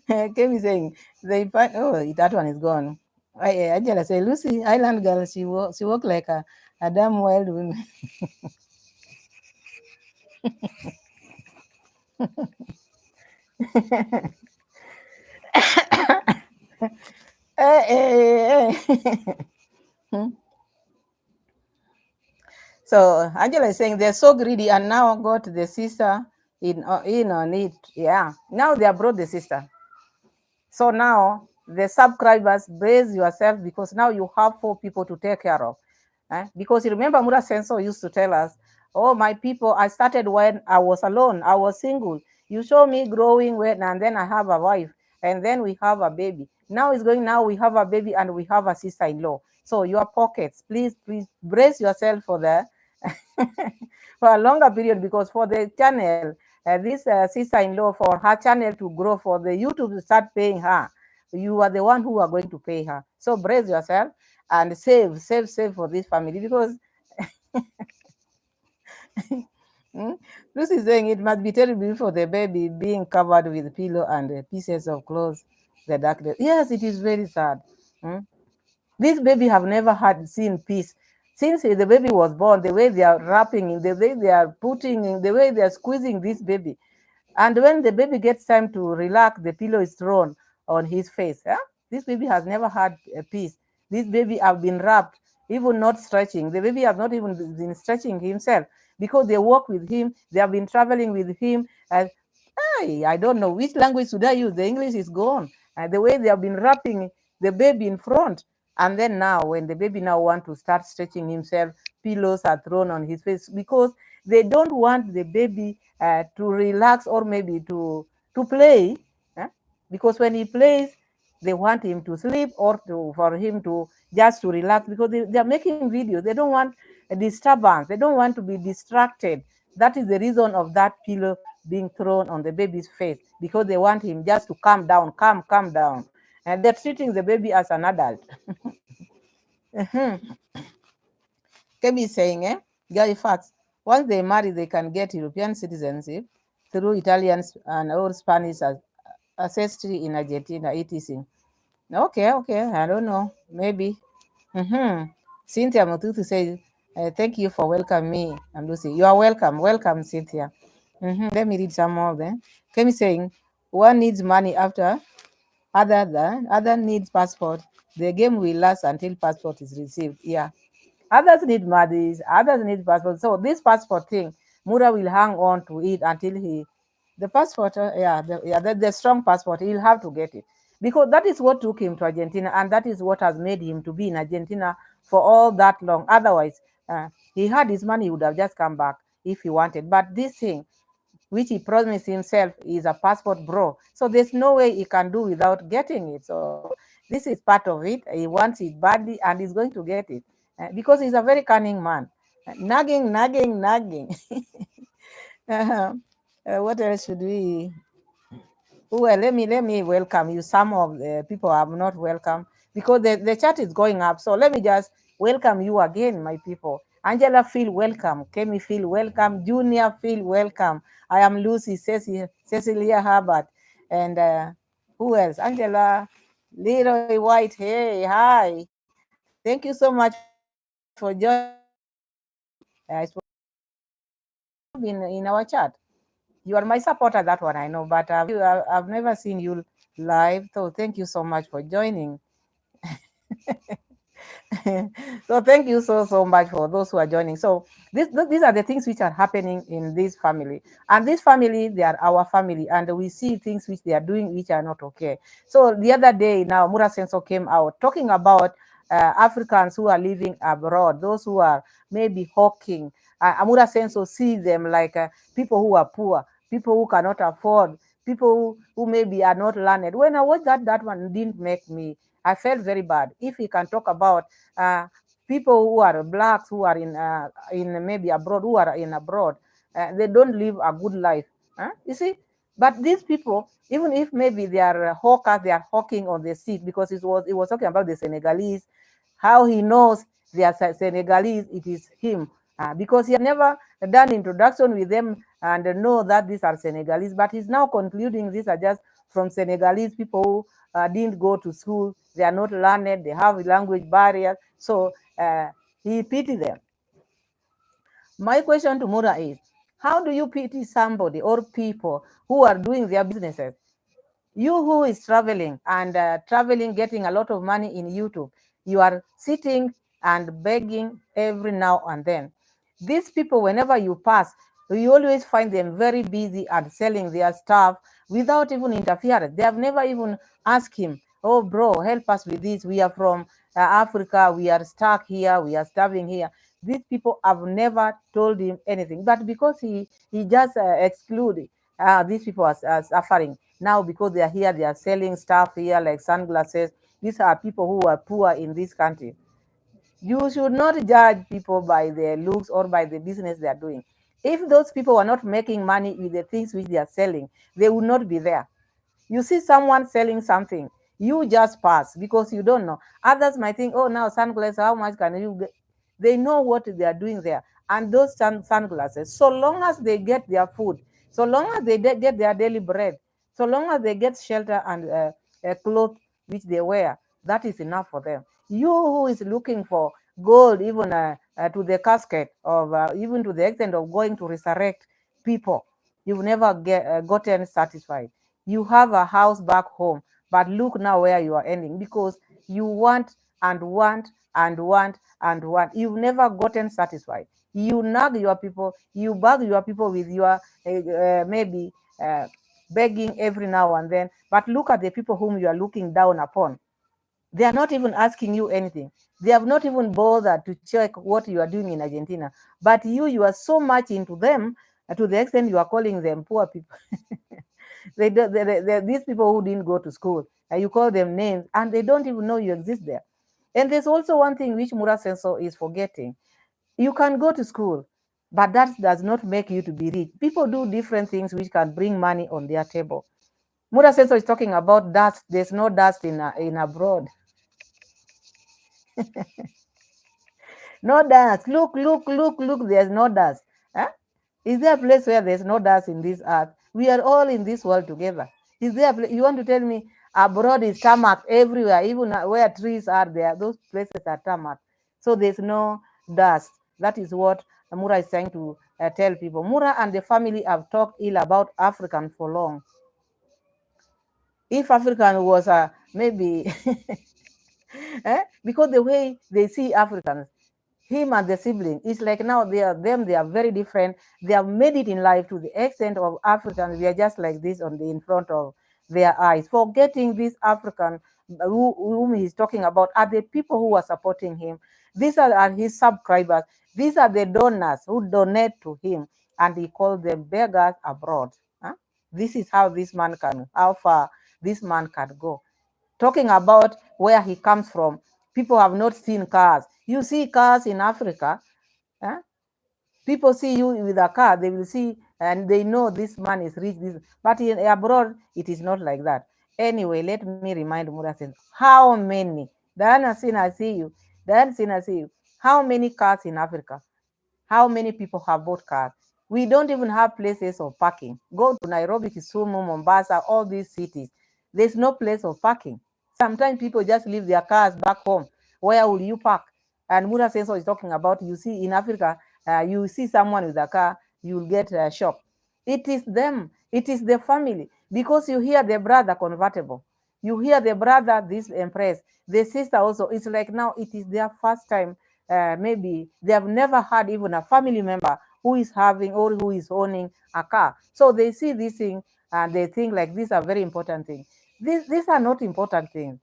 Kemi saying, that one is gone. Angela say, Lucy, island girl, she walk like a damn wild woman. So Angela is saying they're so greedy and now got the sister in on it. Yeah, now they have brought the sister. So now the subscribers, brace yourself, because now you have 4 people to take care of. Because you remember Muraseno used to tell us, oh, my people, I started when I was alone, I was single. You show me growing when, and then I have a wife, and then we have a baby. Now it's going, now we have a baby and we have a sister-in-law. So your pockets, please brace yourself for the for a longer period, because for the channel, this sister-in-law, for her channel to grow, for the YouTube to start paying her, you are the one who are going to pay her. So brace yourself and save for this family, because Lucy is saying it must be terrible for the baby being covered with pillow and pieces of clothes. The darkness. Yes, it is very sad. This baby have never had seen peace. Since the baby was born, the way they are wrapping in, the way they are putting in, the way they are squeezing this baby. And when the baby gets time to relax, the pillow is thrown on his face. Huh? This baby has never had a peace. This baby have been wrapped, even not stretching. The baby has not even been stretching himself because they walk with him. They have been traveling with him. And I don't know which language should I use. The English is gone. The way they have been wrapping the baby in front. And then now, when the baby now want to start stretching himself, pillows are thrown on his face because they don't want the baby to relax or maybe to play. eh? Because when he plays, they want him to sleep or for him to just to relax because they are making videos. They don't want a disturbance. They don't want to be distracted. That is the reason of that pillow being thrown on the baby's face because they want him just to calm down, calm down. And they're treating the baby as an adult. Kebi is saying, Guy facts, once they marry, they can get European citizenship through Italian and or Spanish ancestry in Argentina, etc. Okay, I don't know, maybe. Cynthia Mututu says, thank you for welcoming me. I'm Lucy. You are welcome. Welcome, Cynthia. Let me read some more of them. Kemi saying, one needs money after other needs passport. The game will last until passport is received. Yeah. Others need money, others need passport. So this passport thing, Mura will hang on to it until the passport, the strong passport, he'll have to get it. Because that is what took him to Argentina, and that is what has made him to be in Argentina for all that long. Otherwise, he had his money, he would have just come back if he wanted. But this thing, which he promised himself, is a passport bro. So there's no way he can do without getting it. So this is part of it. He wants it badly and he's going to get it because he's a very cunning man. Nagging. What else should we? Well, let me welcome you. Some of the people are not welcome because the chat is going up. So let me just welcome you again, my people. Angela, feel welcome. Kemi, feel welcome. Junior, feel welcome. I am Lucy, Cecilia Herbert, and who else? Angela, Leroy White. Hey, hi. Thank you so much for joining. I suppose in our chat. You are my supporter, that one I know, but I've never seen you live. So thank you so much for joining. So thank you so much for those who are joining. So these are the things which are happening in this family, and this family, they are our family, and we see things which they are doing which are not okay. So the other day now, Muraseno came out talking about Africans who are living abroad, those who are maybe hawking. Muraseno see them like people who are poor, people who cannot afford, people who maybe are not learned. When I watched that one didn't make me, I felt very bad. If he can talk about people who are blacks, who are in maybe abroad, who are in abroad, they don't live a good life. You see, but these people, even if maybe they are hawkers, they are hawking on the seat because it was talking about the Senegalese, how he knows they are Senegalese, it is him. Because he had never done introduction with them and know that these are Senegalese, but he's now concluding these are just from Senegalese people who didn't go to school, they are not learned, they have language barriers, so he pity them. My question to Mura is, how do you pity somebody or people who are doing their businesses? You who is traveling and traveling, getting a lot of money in YouTube, you are sitting and begging every now and then. These people, whenever you pass, you always find them very busy and selling their stuff without even interference. They have never even asked him, oh, bro, help us with this. We are from Africa. We are stuck here. We are starving here. These people have never told him anything. But because he just excluded these people are suffering. Now, because they are here, they are selling stuff here like sunglasses. These are people who are poor in this country. You should not judge people by their looks or by the business they are doing. If those people are not making money with the things which they are selling, they will not be there. You see someone selling something, you just pass because you don't know. Others might think, oh, now sunglasses, how much can you get? They know what they are doing there. And those sunglasses, so long as they get their food, so long as they get their daily bread, so long as they get shelter and clothes which they wear, that is enough for them. You who is looking for gold, even to the casket of even to the extent of going to resurrect people. You've never gotten satisfied. You have a house back home, but look now where you are ending, because you want and want and want and want. You've never gotten satisfied. You nag your people, you bug your people with your maybe begging every now and then, but look at the people whom you are looking down upon. They are not even asking you anything. They have not even bothered to check what you are doing in Argentina. But you are so much into them to the extent you are calling them poor people. These people who didn't go to school, and you call them names, and they don't even know you exist there. And there's also one thing which Muraseno is forgetting. You can go to school, but that does not make you to be rich. People do different things which can bring money on their table. Muraseno is talking about dust. There's no dust in abroad. No dust. Look, look, look, look. There's no dust. Huh? Is there a place where there's no dust in this earth? We are all in this world together. Is there a place? You want to tell me abroad is tarmac everywhere, even where trees are there, those places are tarmac. So there's no dust. That is what Mura is trying to tell people. Mura and the family have talked ill about African for long. If African was maybe because the way they see Africans, him and the sibling, it's like now they are very different. They have made it in life to the extent of Africans. We are just like this in front of their eyes, forgetting this African whom he's talking about are the people who are supporting him. These are his subscribers. These are the donors who donate to him, and he calls them beggars abroad. Huh? This is how far this man can go. Talking about where he comes from, people have not seen cars. You see cars in Africa, eh? People see you with a car, they will see and they know this man is rich. But in abroad, it is not like that. Anyway, let me remind Murasen, how many? Diana Sin, I see you. Diana Sin, I see you. How many cars in Africa? How many people have bought cars? We don't even have places of parking. Go to Nairobi, Kisumu, Mombasa, all these cities. There's no place of parking. Sometimes people just leave their cars back home. Where will you park? And Muraseno is talking about, you see, in Africa, you see someone with a car, you'll get shocked. It is them. It is the family. Because you hear the brother convertible. You hear the brother this Empress. The sister also. It's like now it is their first time. Maybe they have never had even a family member who is having or who is owning a car. So they see this thing and they think like these are very important things. These are not important things.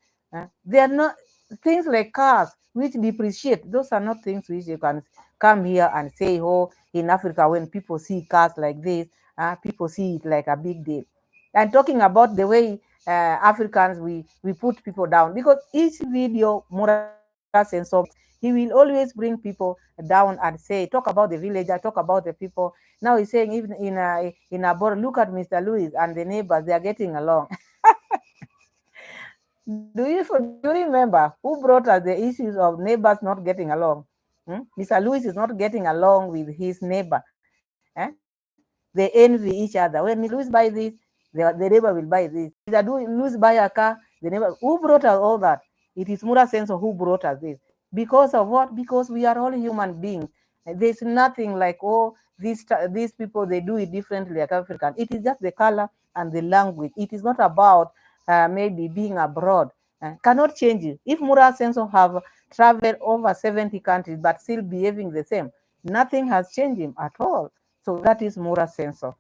They are not things like cars which depreciate. Those are not things which you can come here and say, oh, in Africa, when people see cars like this, people see it like a big deal. And talking about the way Africans, we put people down, because each video Muraseno, he will always bring people down and say, talk about the villager, talk about the people. Now he's saying even in a board, look at Mr. Louis and the neighbors, they are getting along. Do you remember who brought us the issues of neighbors not getting along? Mr. Louis is not getting along with his neighbor. They envy each other. When Mr. Louis buy this, the neighbor will buy this. Mr. Louis buy a car, the neighbor. Who brought us all that? It is Muraseno who brought us this. Because of what? Because we are all human beings. There's nothing like, oh, these people, they do it differently like African. It is just the color and the language. It is not about maybe being abroad. Cannot change it. If Muraseno have traveled over 70 countries but still behaving the same, nothing has changed him at all. So that is Muraseno.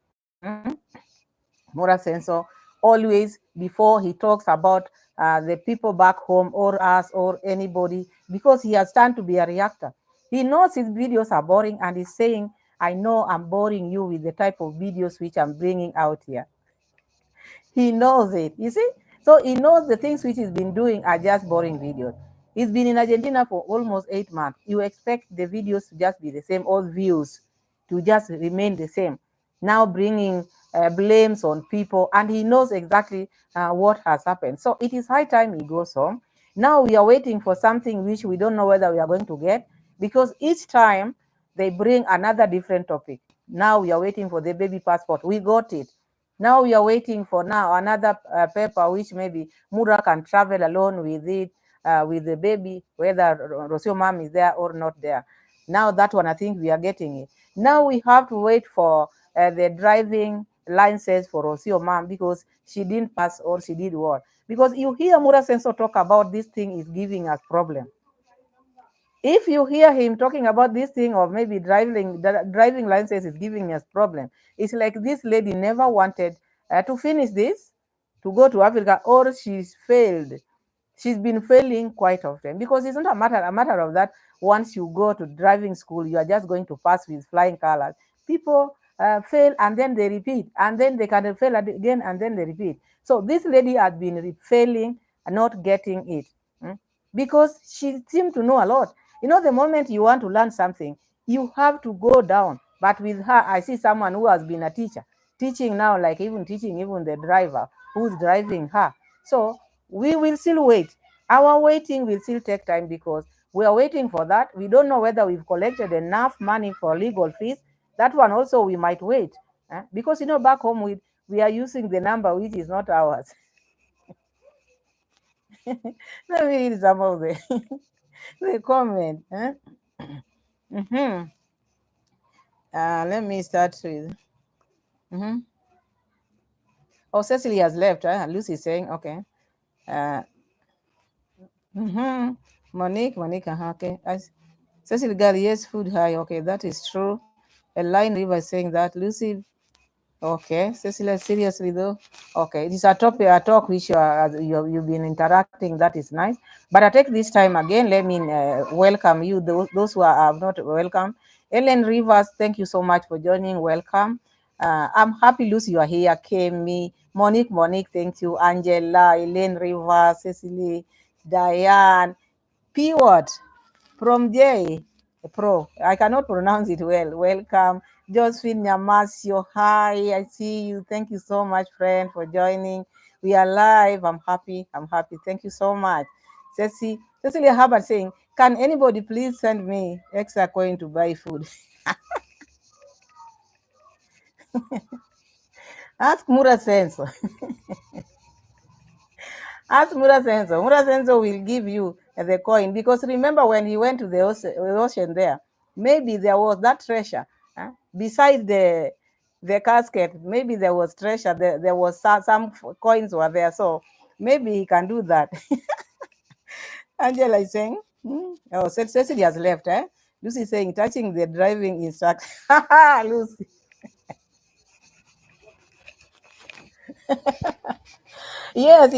Muraseno always, before he talks about the people back home or us or anybody, because he has turned to be a reactor. He knows his videos are boring and he's saying, I know I'm boring you with the type of videos which I'm bringing out here. He knows it, you see? So he knows the things which he's been doing are just boring videos. He's been in Argentina for almost 8 months. You expect the videos to just be the same, all views to just remain the same. Now bringing blames on people, and he knows exactly what has happened. So it is high time he goes home. Now we are waiting for something which we don't know whether we are going to get, because each time they bring another different topic. Now we are waiting for the baby passport. We got it. Now we are waiting for now another paper which maybe Mura can travel alone with it, with the baby, whether Rosio mom is there or not there. Now that one, I think we are getting it. Now we have to wait for the driving license for Osio mom because she didn't pass or she did what? Because you hear Muraseno talk about this thing is giving us problem. If you hear him talking about this thing or maybe driving license is giving us problem, it's like this lady never wanted to finish this, to go to Africa, or she's failed. She's been failing quite often because it's not a matter of that. Once you go to driving school, you are just going to pass with flying colors. People fail and then they repeat, and then they can fail again and then they repeat. So this lady has been failing and not getting it, because she seemed to know a lot. The moment you want to learn something, you have to go down. But with her, I see someone who has been a teacher, teaching now, like even teaching even the driver who's driving her. So we will still wait. Our waiting will still take time because we are waiting for that. We don't know whether we've collected enough money for legal fees. That one also we might wait, because back home we are using the number which is not ours. Let me read some of the comment. Mhm. Let me start with. Mhm. Oh, Cecily has left. Lucy is saying, okay. Uh, Monique, okay. Cecily girl, yes, food high. Okay, that is true. A line river is saying that. Lucy, okay. Cecilia, seriously though. Okay, it is a topic, a talk which you've been interacting. That is nice. But I take this time again. Let me welcome you, those who are not welcome. Ellen Rivers, thank you so much for joining. Welcome. I'm happy, Lucy, you are here. Kemi, Monique, thank you. Angela, Ellen Rivers, Cecily, Diane, P. What? From J Pro. I cannot pronounce it well. Welcome. Josephine Nyamasio. Hi, I see you. Thank you so much, friend, for joining. We are live. I'm happy. Thank you so much. Cecilia Hubbard saying, can anybody please send me extra coin to buy food? Ask Muraseno. Ask Muraseno. Muraseno will give you the coin, because remember when he went to the ocean there, maybe there was that treasure beside the casket. Maybe there was treasure. There was some coins were there, so maybe he can do that. Angela is saying, oh, Cecily has left. Lucy is saying, touching the driving instructor. Lucy. Yes,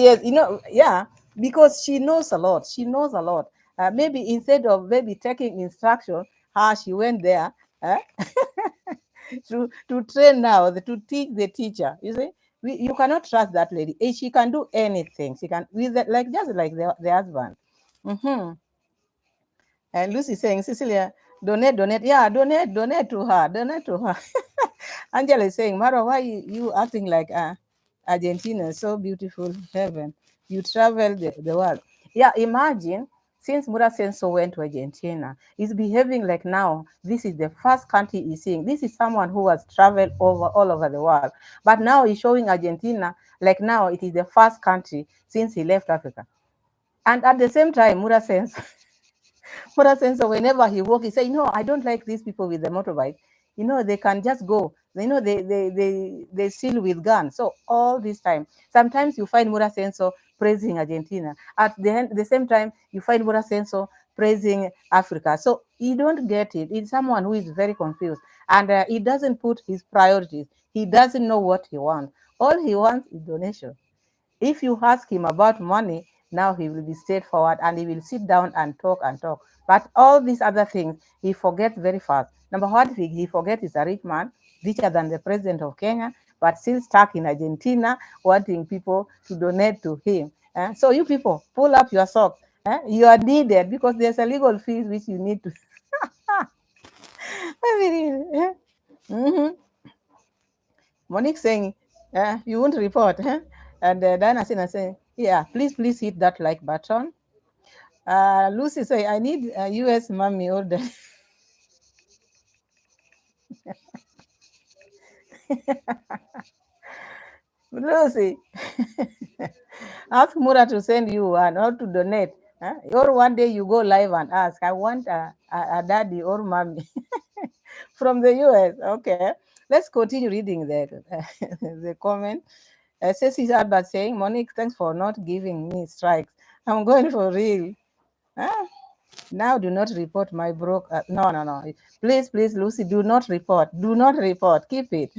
yeah, because she knows a lot. She knows a lot. Maybe instead of maybe taking instruction, she went there uh, to train now, to teach the teacher. You see, you cannot trust that lady. She can do anything. She can, with like just like the husband. Mm-hmm. And Lucy saying, Cecilia, donate. Yeah, donate to her. Donate to her. Angela is saying, Mara, why you acting like Argentina? So beautiful, heaven. You travel the world. Yeah, imagine, since Muraseno went to Argentina, he's behaving like now this is the first country he's seeing. This is someone who has traveled all over the world. But now he's showing Argentina like now it is the first country since he left Africa. And at the same time, Muraseno, whenever he walks, he say, I don't like these people with the motorbike. They can just go. They steal with guns. So all this time, sometimes you find Muraseno praising Argentina. At the same time, you find Muraseno praising Africa. So you don't get it. It's someone who is very confused. And he doesn't put his priorities. He doesn't know what he wants. All he wants is donation. If you ask him about money, now he will be straightforward and he will sit down and talk and talk. But all these other things, he forgets very fast. Number one thing, he forgets he's a rich man, richer than the president of Kenya, but still stuck in Argentina, wanting people to donate to him. So you people, pull up your socks. You are needed because there's a legal fees which you need to. I mean, mhm. Monique saying, you won't report. And Diana saying, yeah, please hit that like button. Lucy say, I need a US mommy order. Lucy, ask Mura to send you one or to donate. Or one day you go live and ask, I want a daddy or mommy from the US. Okay, let's continue reading the comment. Ceci Albert saying, Monique, thanks for not giving me strikes. I'm going for real. Huh? Now do not report my broke. No. Please, please, Lucy, do not report. Do not report. Keep it.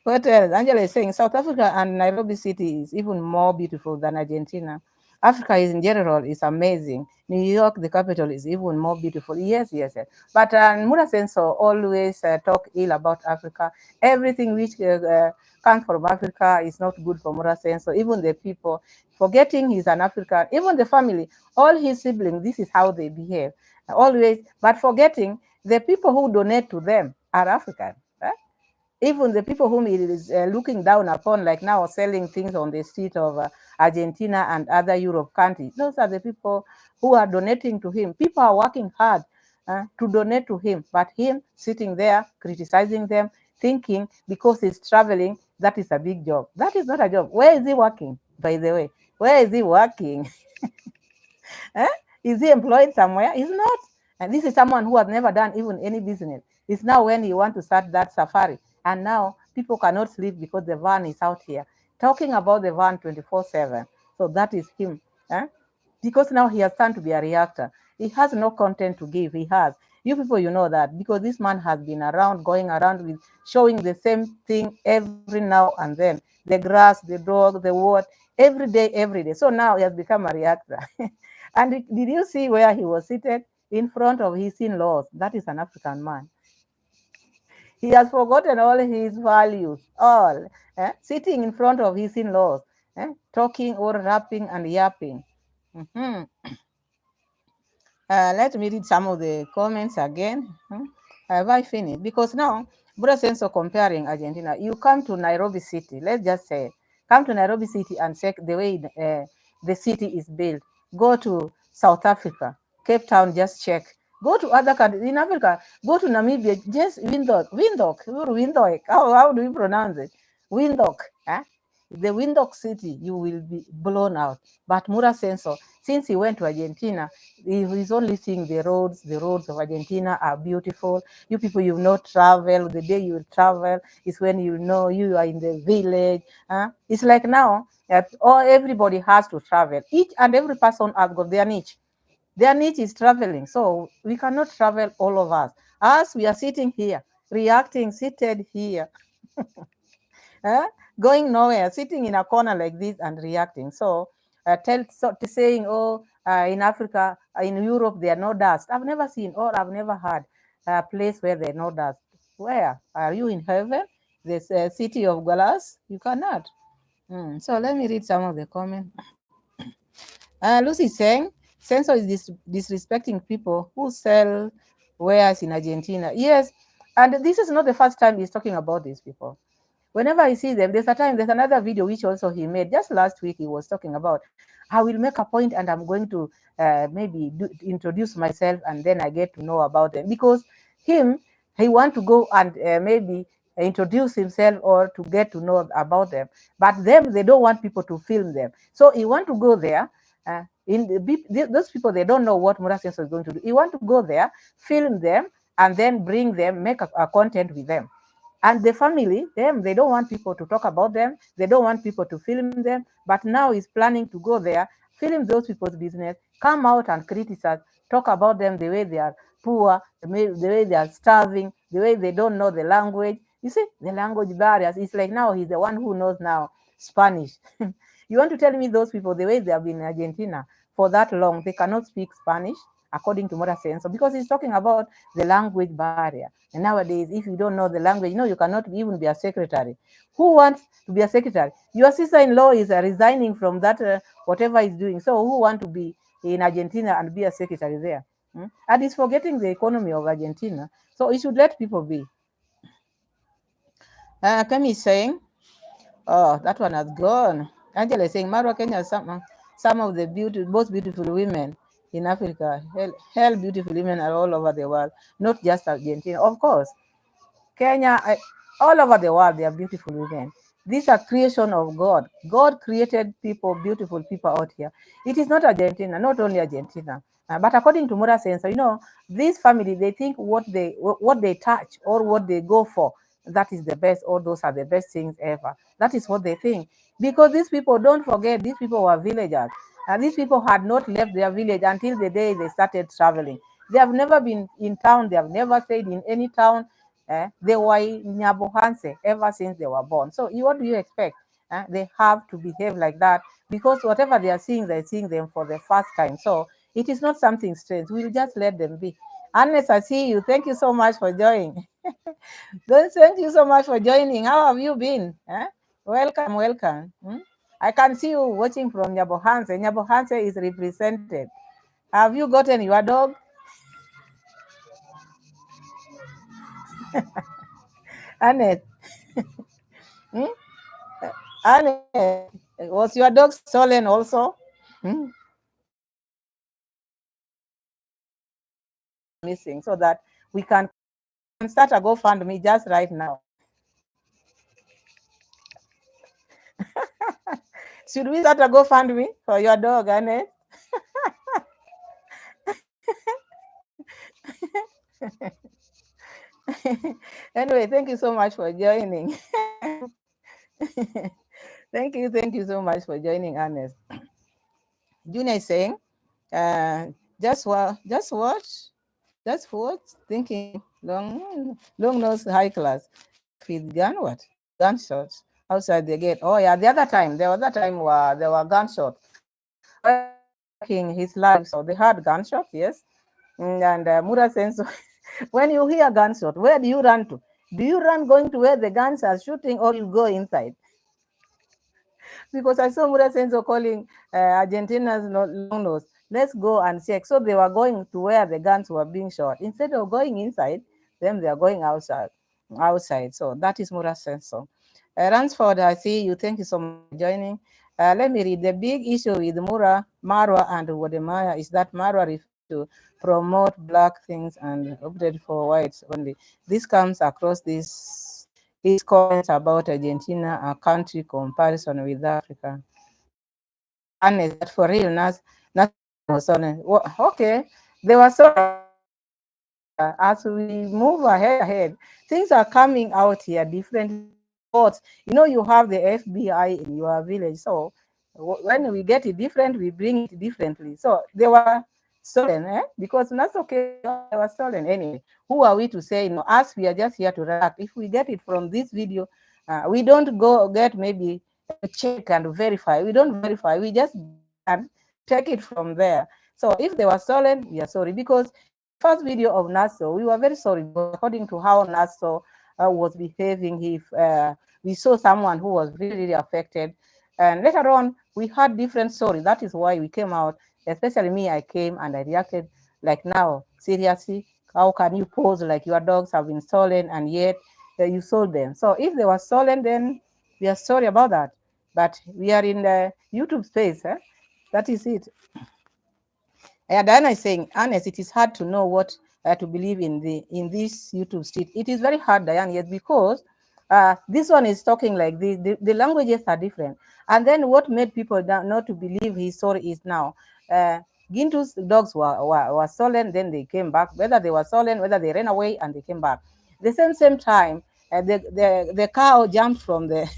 What else? Angela is saying South Africa and Nairobi City is even more beautiful than Argentina. Africa is in general is amazing. New York, the capital, is even more beautiful. Yes. But Muraseno always talk ill about Africa. Everything which comes from Africa is not good for Muraseno. Even the people, forgetting he's an African, even the family, all his siblings, this is how they behave. Always, but forgetting the people who donate to them are African. Even the people whom he is looking down upon, like now selling things on the street of Argentina and other Europe countries, those are the people who are donating to him. People are working hard to donate to him, but him sitting there criticizing them, thinking because he's traveling, that is a big job. That is not a job. Where is he working, by the way? Where is he working? Eh? Is he employed somewhere? He's not. And this is someone who has never done even any business. It's now when he want to start that safari. And now people cannot sleep because the van is out here. Talking about the van 24/7. So that is him. Eh? Because now he has turned to be a reactor. He has no content to give. He has. You people, you know that because this man has been around, going around with showing the same thing every now and then. The grass, the dog, the what, every day. So now he has become a reactor. And did you see where he was seated? In front of his in-laws. That is an African man. He has forgotten all his values, all. Sitting in front of his in-laws, talking or rapping and yapping. Mm-hmm. Let me read some of the comments again. Have I finished? Because now, Muraseno comparing Argentina. You come to Nairobi City, let's just say, come to Nairobi City and check the way the city is built. Go to South Africa, Cape Town, just check. Go to other countries in Africa. Go to Namibia, just Windhoek. How do you pronounce it? Windhoek. The Windhoek city, you will be blown out. But Muraseno, since he went to Argentina, he's only seeing the roads. The roads of Argentina are beautiful. You people, you've not traveled. The day you will travel is when you know you are in the village. It's like now, everybody has to travel. Each and every person has got their niche. Their niche is traveling. So we cannot travel, all of us. Us, we are sitting here, reacting, seated here. Going nowhere, sitting in a corner like this and reacting. So, saying, in Africa, in Europe, there are no dust. I've never seen or I've never heard a place where there are no dust. Where? Are you in heaven? This city of glass? You cannot. So let me read some of the comments. Lucy is saying, Censor is disrespecting people who sell wares in Argentina. Yes, and this is not the first time he's talking about these people. Whenever I see them, there's another video which also he made just last week. He was talking about, I will make a point and I'm going to maybe introduce myself and then I get to know about them. Because he want to go and maybe introduce himself or to get to know about them. But them, they don't want people to film them. So he want to go there. Those people, they don't know what Muraseno is going to do. He want to go there, film them, and then bring them, make a content with them. And the family, they don't want people to talk about them. They don't want people to film them. But now he's planning to go there, film those people's business, come out and criticize, talk about them the way they are poor, the way they are starving, the way they don't know the language. You see, the language barriers. It's like now he's the one who knows now Spanish. You want to tell me those people, the way they have been in Argentina for that long, they cannot speak Spanish, according to Muraseno, because he's talking about the language barrier. And nowadays, if you don't know the language, you cannot even be a secretary. Who wants to be a secretary? Your sister-in-law is resigning from that, whatever he's doing. So who want to be in Argentina and be a secretary there? And he's forgetting the economy of Argentina. So he should let people be. Kemi is saying, oh, that one has gone. Angela is saying, Marwa, Kenya has some of the most beautiful women in Africa. Hell, beautiful women are all over the world, not just Argentina. Of course, Kenya, all over the world, they are beautiful women. These are creation of God. God created people, beautiful people out here. It is not Argentina, not only Argentina, but according to Muraseno, this family, they think what they touch or what they go for, that is the best, or those are the best things ever. That is what they think. Because these people, don't forget, these people were villagers. And these people had not left their village until the day they started traveling. They have never been in town. They have never stayed in any town. They were in Nyabohanse ever since they were born. So what do you expect? They have to behave like that because whatever they are seeing, they're seeing them for the first time. So it is not something strange. We'll just let them be. Unless I see you. Thank you so much for joining. Thank you so much for joining. How have you been? Welcome, welcome. I can see you watching from Nyabohanse. Nyabohanse is represented. Have you gotten your dog? Annette. Hmm? Annette, was your dog stolen also? Hmm? Missing so that we can start a GoFundMe just right now. Should we start a GoFundMe for your dog, Annette? Anyway, thank you so much for joining. Thank you so much for joining, Ernest. Junior is saying, uh, just watch, thinking long nose high class with gun what? Gunshots outside the gate. Oh yeah, the other time there were gunshots. When he was making his live, so they had gunshots, yes. And Mura says, when you hear gunshot, where do you run to? Do you run going to where the guns are shooting, or you go inside? Because I saw Muraseno calling Argentina's long nose. Let's go and check. So they were going to where the guns were being shot. Instead of going inside, then they are going outside. So that is Muraseno. Ransford, I see you. Thank you so much for joining. Let me read. The big issue with Marwa, and Wodemaya is that Marwa refused to promote black things and opted for whites only. This comes across his comments about Argentina, a country comparison with Africa. And is that for real? Okay, they were so as we move ahead, things are coming out here different reports. You have the FBI in your village, so when we get it different, we bring it differently. So they were stolen, because that's okay. They were stolen anyway. Who are we to say? Us, we are just here to react. If we get it from this video, we don't go get maybe check and verify. We don't verify. We just and take it from there. So if they were stolen, we are sorry, because first video of Naso, we were very sorry because according to how Naso was behaving, we saw someone who was really, really affected. And later on, we had different stories. That is why we came out, especially me, I came and I reacted like, now, seriously, how can you pose like your dogs have been stolen and yet you sold them? So if they were stolen, then we are sorry about that. But we are in the YouTube space. That is it. Diana is saying, Ernest, it is hard to know what to believe in this YouTube street. It is very hard, Diana, yes, because this one is talking like this. The languages are different. And then what made people not to believe his story is now. Gintu's dogs were stolen, then they came back. Whether they were stolen, whether they ran away and they came back. The same time, the cow jumped from the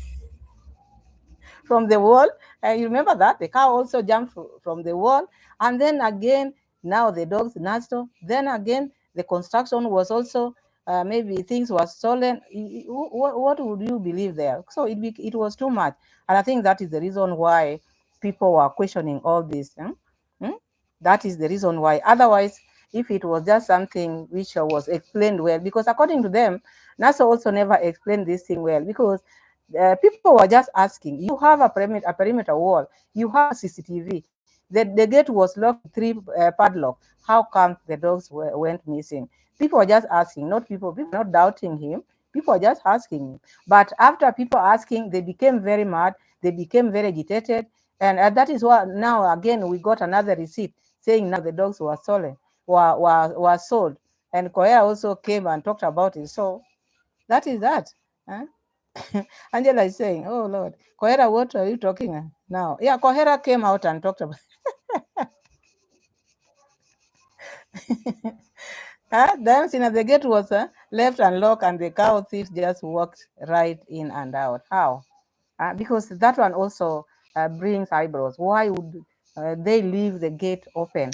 from the wall. You remember that? The cow also jumped from the wall. And then again, now the dogs nudged. Then again, the construction was also, maybe things were stolen. What would you believe there? So it was too much. And I think that is the reason why people were questioning all this. Hmm? That is the reason why. Otherwise, if it was just something which was explained well, because according to them, NASA also never explained this thing well, because people were just asking, you have a perimeter wall, you have CCTV, the gate was locked with 3 padlock. How come the dogs went missing? People were just asking, people not doubting him. People were just asking him. But after people asking, they became very mad. They became very agitated. And that is why now again we got another receipt saying now the dogs were stolen, were sold. And Korea also came and talked about it. So that is that. Huh? Angela is saying, oh Lord, Kohera, what are you talking now? Yeah, Kohera came out and talked about dancing. The gate was left unlocked and the cow thieves just walked right in and out. How? Because that one also brings eyebrows. Why would they leave the gate open?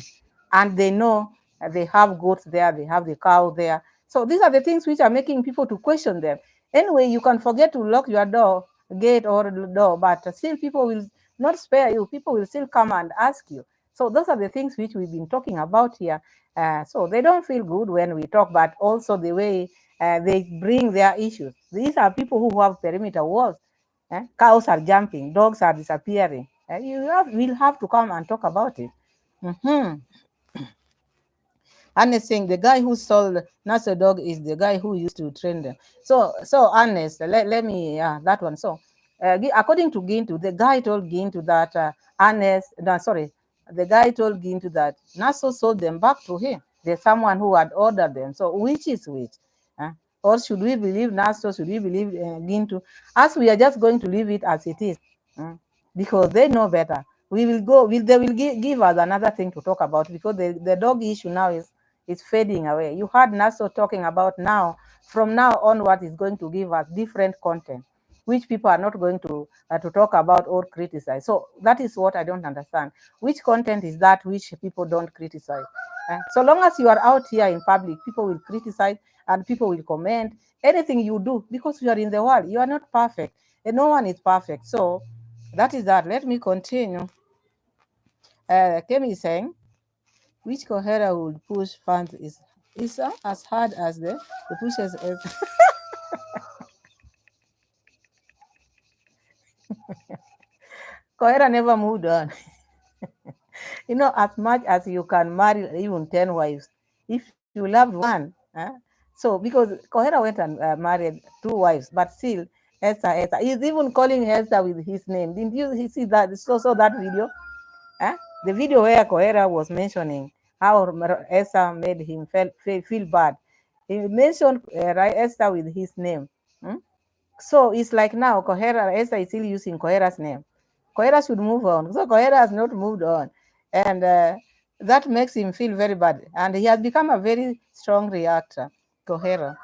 And they know they have goats there, they have the cow there. So these are the things which are making people to question them. Anyway, you can forget to lock your door, gate or door, but still people will not spare you. People will still come and ask you. So those are the things which we've been talking about here. So they don't feel good when we talk, but also the way they bring their issues. These are people who have perimeter walls. Cows are jumping, dogs are disappearing. We'll have to come and talk about it. Mm-hmm. Ernest saying the guy who sold Naso dog is the guy who used to train them. So Ernest, let me that one. So according to Gintu, the guy told Gintu that Ernest, no, sorry, the guy told Gintu that Naso sold them back to him. There's someone who had ordered them. So which is which? Uh, or should we believe Naso? Should we believe Gintu? As we are just going to leave it as it is, because they know better. We will go. They will give us another thing to talk about because the dog issue now is fading away. You heard Naso talking about now. From now onward, is going to give us different content, which people are not going to talk about or criticize. So that is what I don't understand. Which content is that which people don't criticize? So long as you are out here in public, people will criticize and people will comment anything you do because you are in the world. You are not perfect, and no one is perfect. So that is that. Let me continue. Kemi is saying, which Kohera would push funds is as hard as the pushes. Kohera never moved on. As much as you can marry even 10 wives, if you loved one, so because Kohera went and married 2 wives, but still, Esther, he's even calling Esther with his name. Didn't you see that? So that video? Eh? The video where Kohera was mentioning how Esther made him feel bad. He mentioned Esther with his name. Hmm? So it's like now Kohera, Esther is still using Kohera's name. Kohera should move on. So Kohera has not moved on. And that makes him feel very bad. And he has become a very strong reactor, Kohera.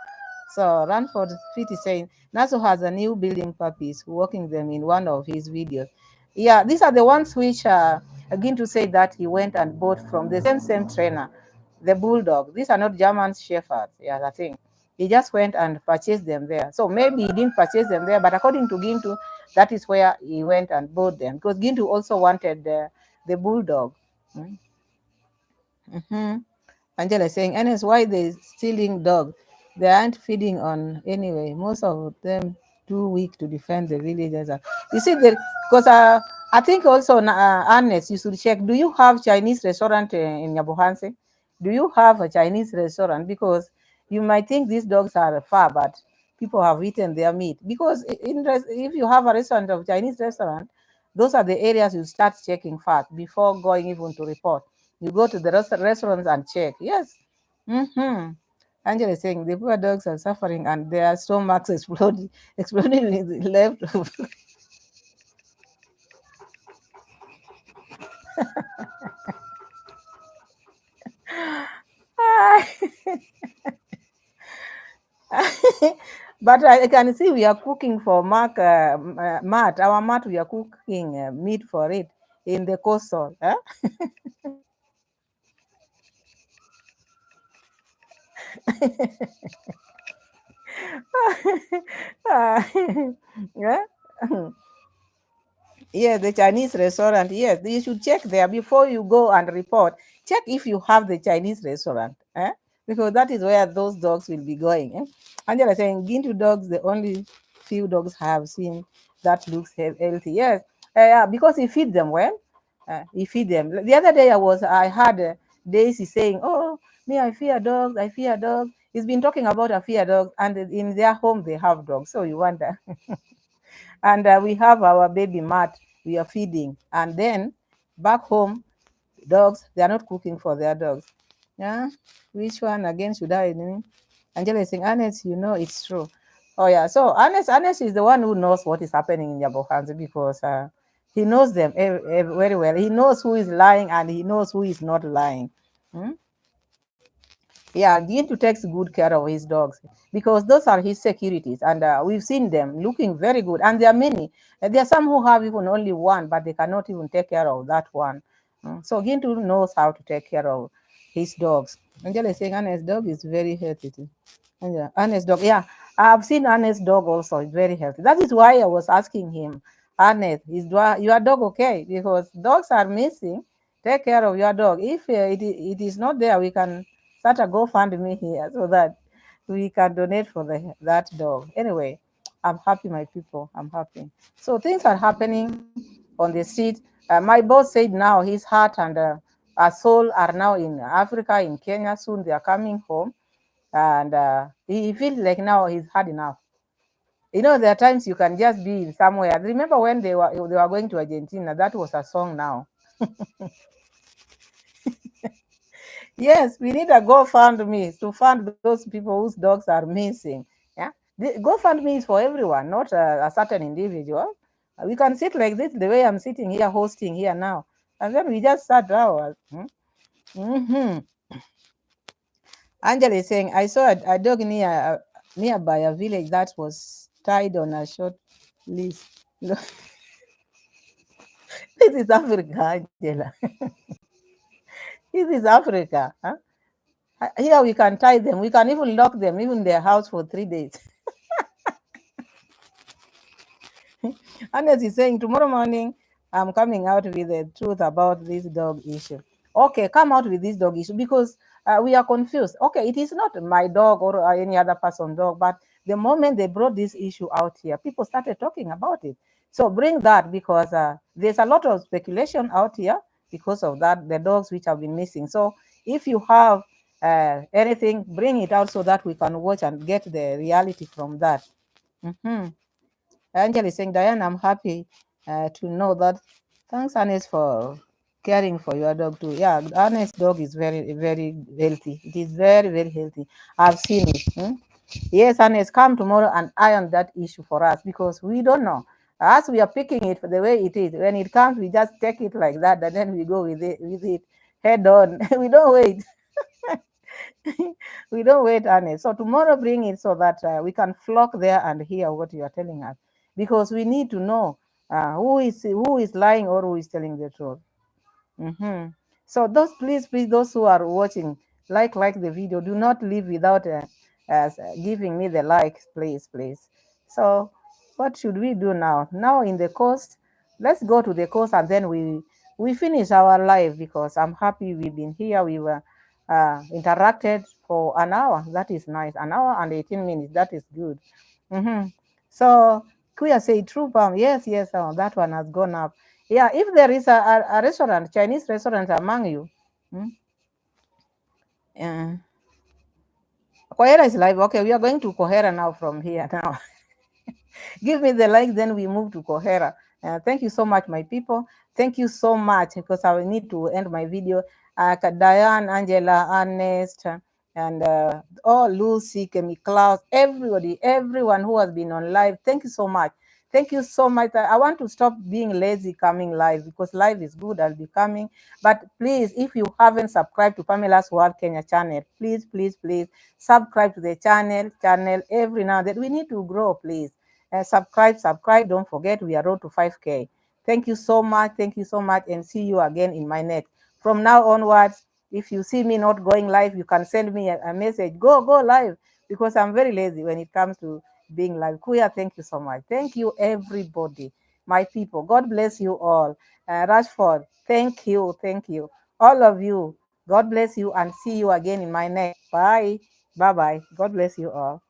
So Ranford Fit is saying, Naso has a new building puppies, walking them in one of his videos. Yeah, these are the ones which again to say that he went and bought from the same trainer, the bulldog. These are not German shepherds. Yeah, I think he just went and purchased them there. So maybe he didn't purchase them there, but according to Gintu, that is where he went and bought them because Gintu also wanted the bulldog. Mm-hmm. Angela is saying, Ernest, why they stealing dog? They aren't feeding on anyway. Most of them too weak to defend the villagers. You see, because I think also, Ernest, you should check. Do you have Chinese restaurant in Nyabohanse? Do you have a Chinese restaurant? Because you might think these dogs are far, but people have eaten their meat. Because if you have a restaurant of Chinese restaurant, those are the areas you start checking first before going even to report. You go to the restaurants and check. Yes. Mm-hmm. Angela is saying the poor dogs are suffering and their stomachs exploding in the left. But I can see we are cooking for Matt. Our Matt, we are cooking meat for it in the coastal. Huh? Yeah. Yes, the Chinese restaurant. Yes, you should check there before you go and report. Check if you have the Chinese restaurant, because that is where those dogs will be going. Angela saying, Gintu dogs, the only few dogs I have seen that looks healthy. Yes, yeah, because he feed them well. He feed them. The other day I had Daisy saying, "Oh, me, I fear dogs. I fear dogs." He's been talking about a fear dogs, and in their home they have dogs. So you wonder. And we have our baby mat we are feeding, and then back home dogs, they are not cooking for their dogs. Yeah, which one again should I name? Angela is saying, Ernest, it's true. Oh yeah. So Ernest is the one who knows what is happening in Yabohanzi because he knows them very well. He knows who is lying and he knows who is not lying. Hmm? Yeah, Gintu takes good care of his dogs because those are his securities, and we've seen them looking very good. And there are many. There are some who have even only one, but they cannot even take care of that one. So Gintu knows how to take care of his dogs. Angela is saying Anna's dog is very healthy too. Yeah, Ernest dog. Yeah, I've seen Ernest dog also. It's very healthy. That is why I was asking him, Ernest, is your dog okay? Because dogs are missing. Take care of your dog. If it is not there, we can start a GoFundMe here so that we can donate for that dog. Anyway, I'm happy, my people. I'm happy. So things are happening on the street. My boss said now his heart and soul are now in Africa, in Kenya. Soon they are coming home and he feels like now he's had enough. You know, there are times you can just be in somewhere. Remember when they were going to Argentina? That was a song now. Yes, we need a GoFundMe to fund those people whose dogs are missing. Yeah, the GoFundMe is for everyone, not a certain individual. We can sit like this, the way I'm sitting here, hosting here now, and then we just start ours. Mm-hmm. Angela is saying, I saw a dog nearby a village that was tied on a short leash. This is Africa, Angela. This is Africa. Huh? Here we can tie them. We can even lock them, even in their house for 3 days. Agnes is saying, tomorrow morning, I'm coming out with the truth about this dog issue. Okay, come out with this dog issue because we are confused. Okay, it is not my dog or any other person's dog, but the moment they brought this issue out here, people started talking about it. So bring that because there's a lot of speculation out here because of that, the dogs which have been missing. So if you have anything, bring it out so that we can watch and get the reality from that. Mm-hmm. Angel is saying, Diane, I'm happy to know that. Thanks, Ernest, for caring for your dog too. Yeah, Ernest's dog is very, very healthy. It is very, very healthy. I've seen it. Yes, Ernest, come tomorrow and iron that issue for us because we don't know. As we are picking it for the way it is, when it comes, we just take it like that, and then we go with it head on. We don't wait. We don't wait, Ernest. So tomorrow, bring it so that we can flock there and hear what you are telling us, because we need to know who is lying or who is telling the truth. Mm-hmm. So those, please, those who are watching, like the video. Do not leave without giving me the like, please. So what should we do now? Now in the coast, let's go to the coast and then we finish our live because I'm happy we've been here. We were interacted for an hour. That is nice. An hour and 18 minutes. That is good. Mm-hmm. So Kuya say true palm. Yes, that one has gone up. Yeah, if there is a restaurant, Chinese restaurant among you, uh, Kohera is live. Okay, we are going to Kohera now from here now. Give me the like, then we move to Kohera. Thank you so much, my people. Thank you so much because I will need to end my video. Diane, Angela, Ernest, and Lucy, Kemi, Klaus, everybody, everyone who has been on live. Thank you so much. Thank you so much. I want to stop being lazy coming live because live is good. I'll be coming. But please, if you haven't subscribed to Pamela's World Kenya channel, please subscribe to the channel every now and then. We need to grow, please. Subscribe. Don't forget, we are road to 5K. Thank you so much. And see you again in my next. From now onwards, if you see me not going live, you can send me a message. Go live because I'm very lazy when it comes to being live. Kuya, thank you so much. Thank you, everybody, my people. God bless you all. Rashford, thank you. All of you. God bless you and see you again in my next. Bye. Bye-bye. God bless you all.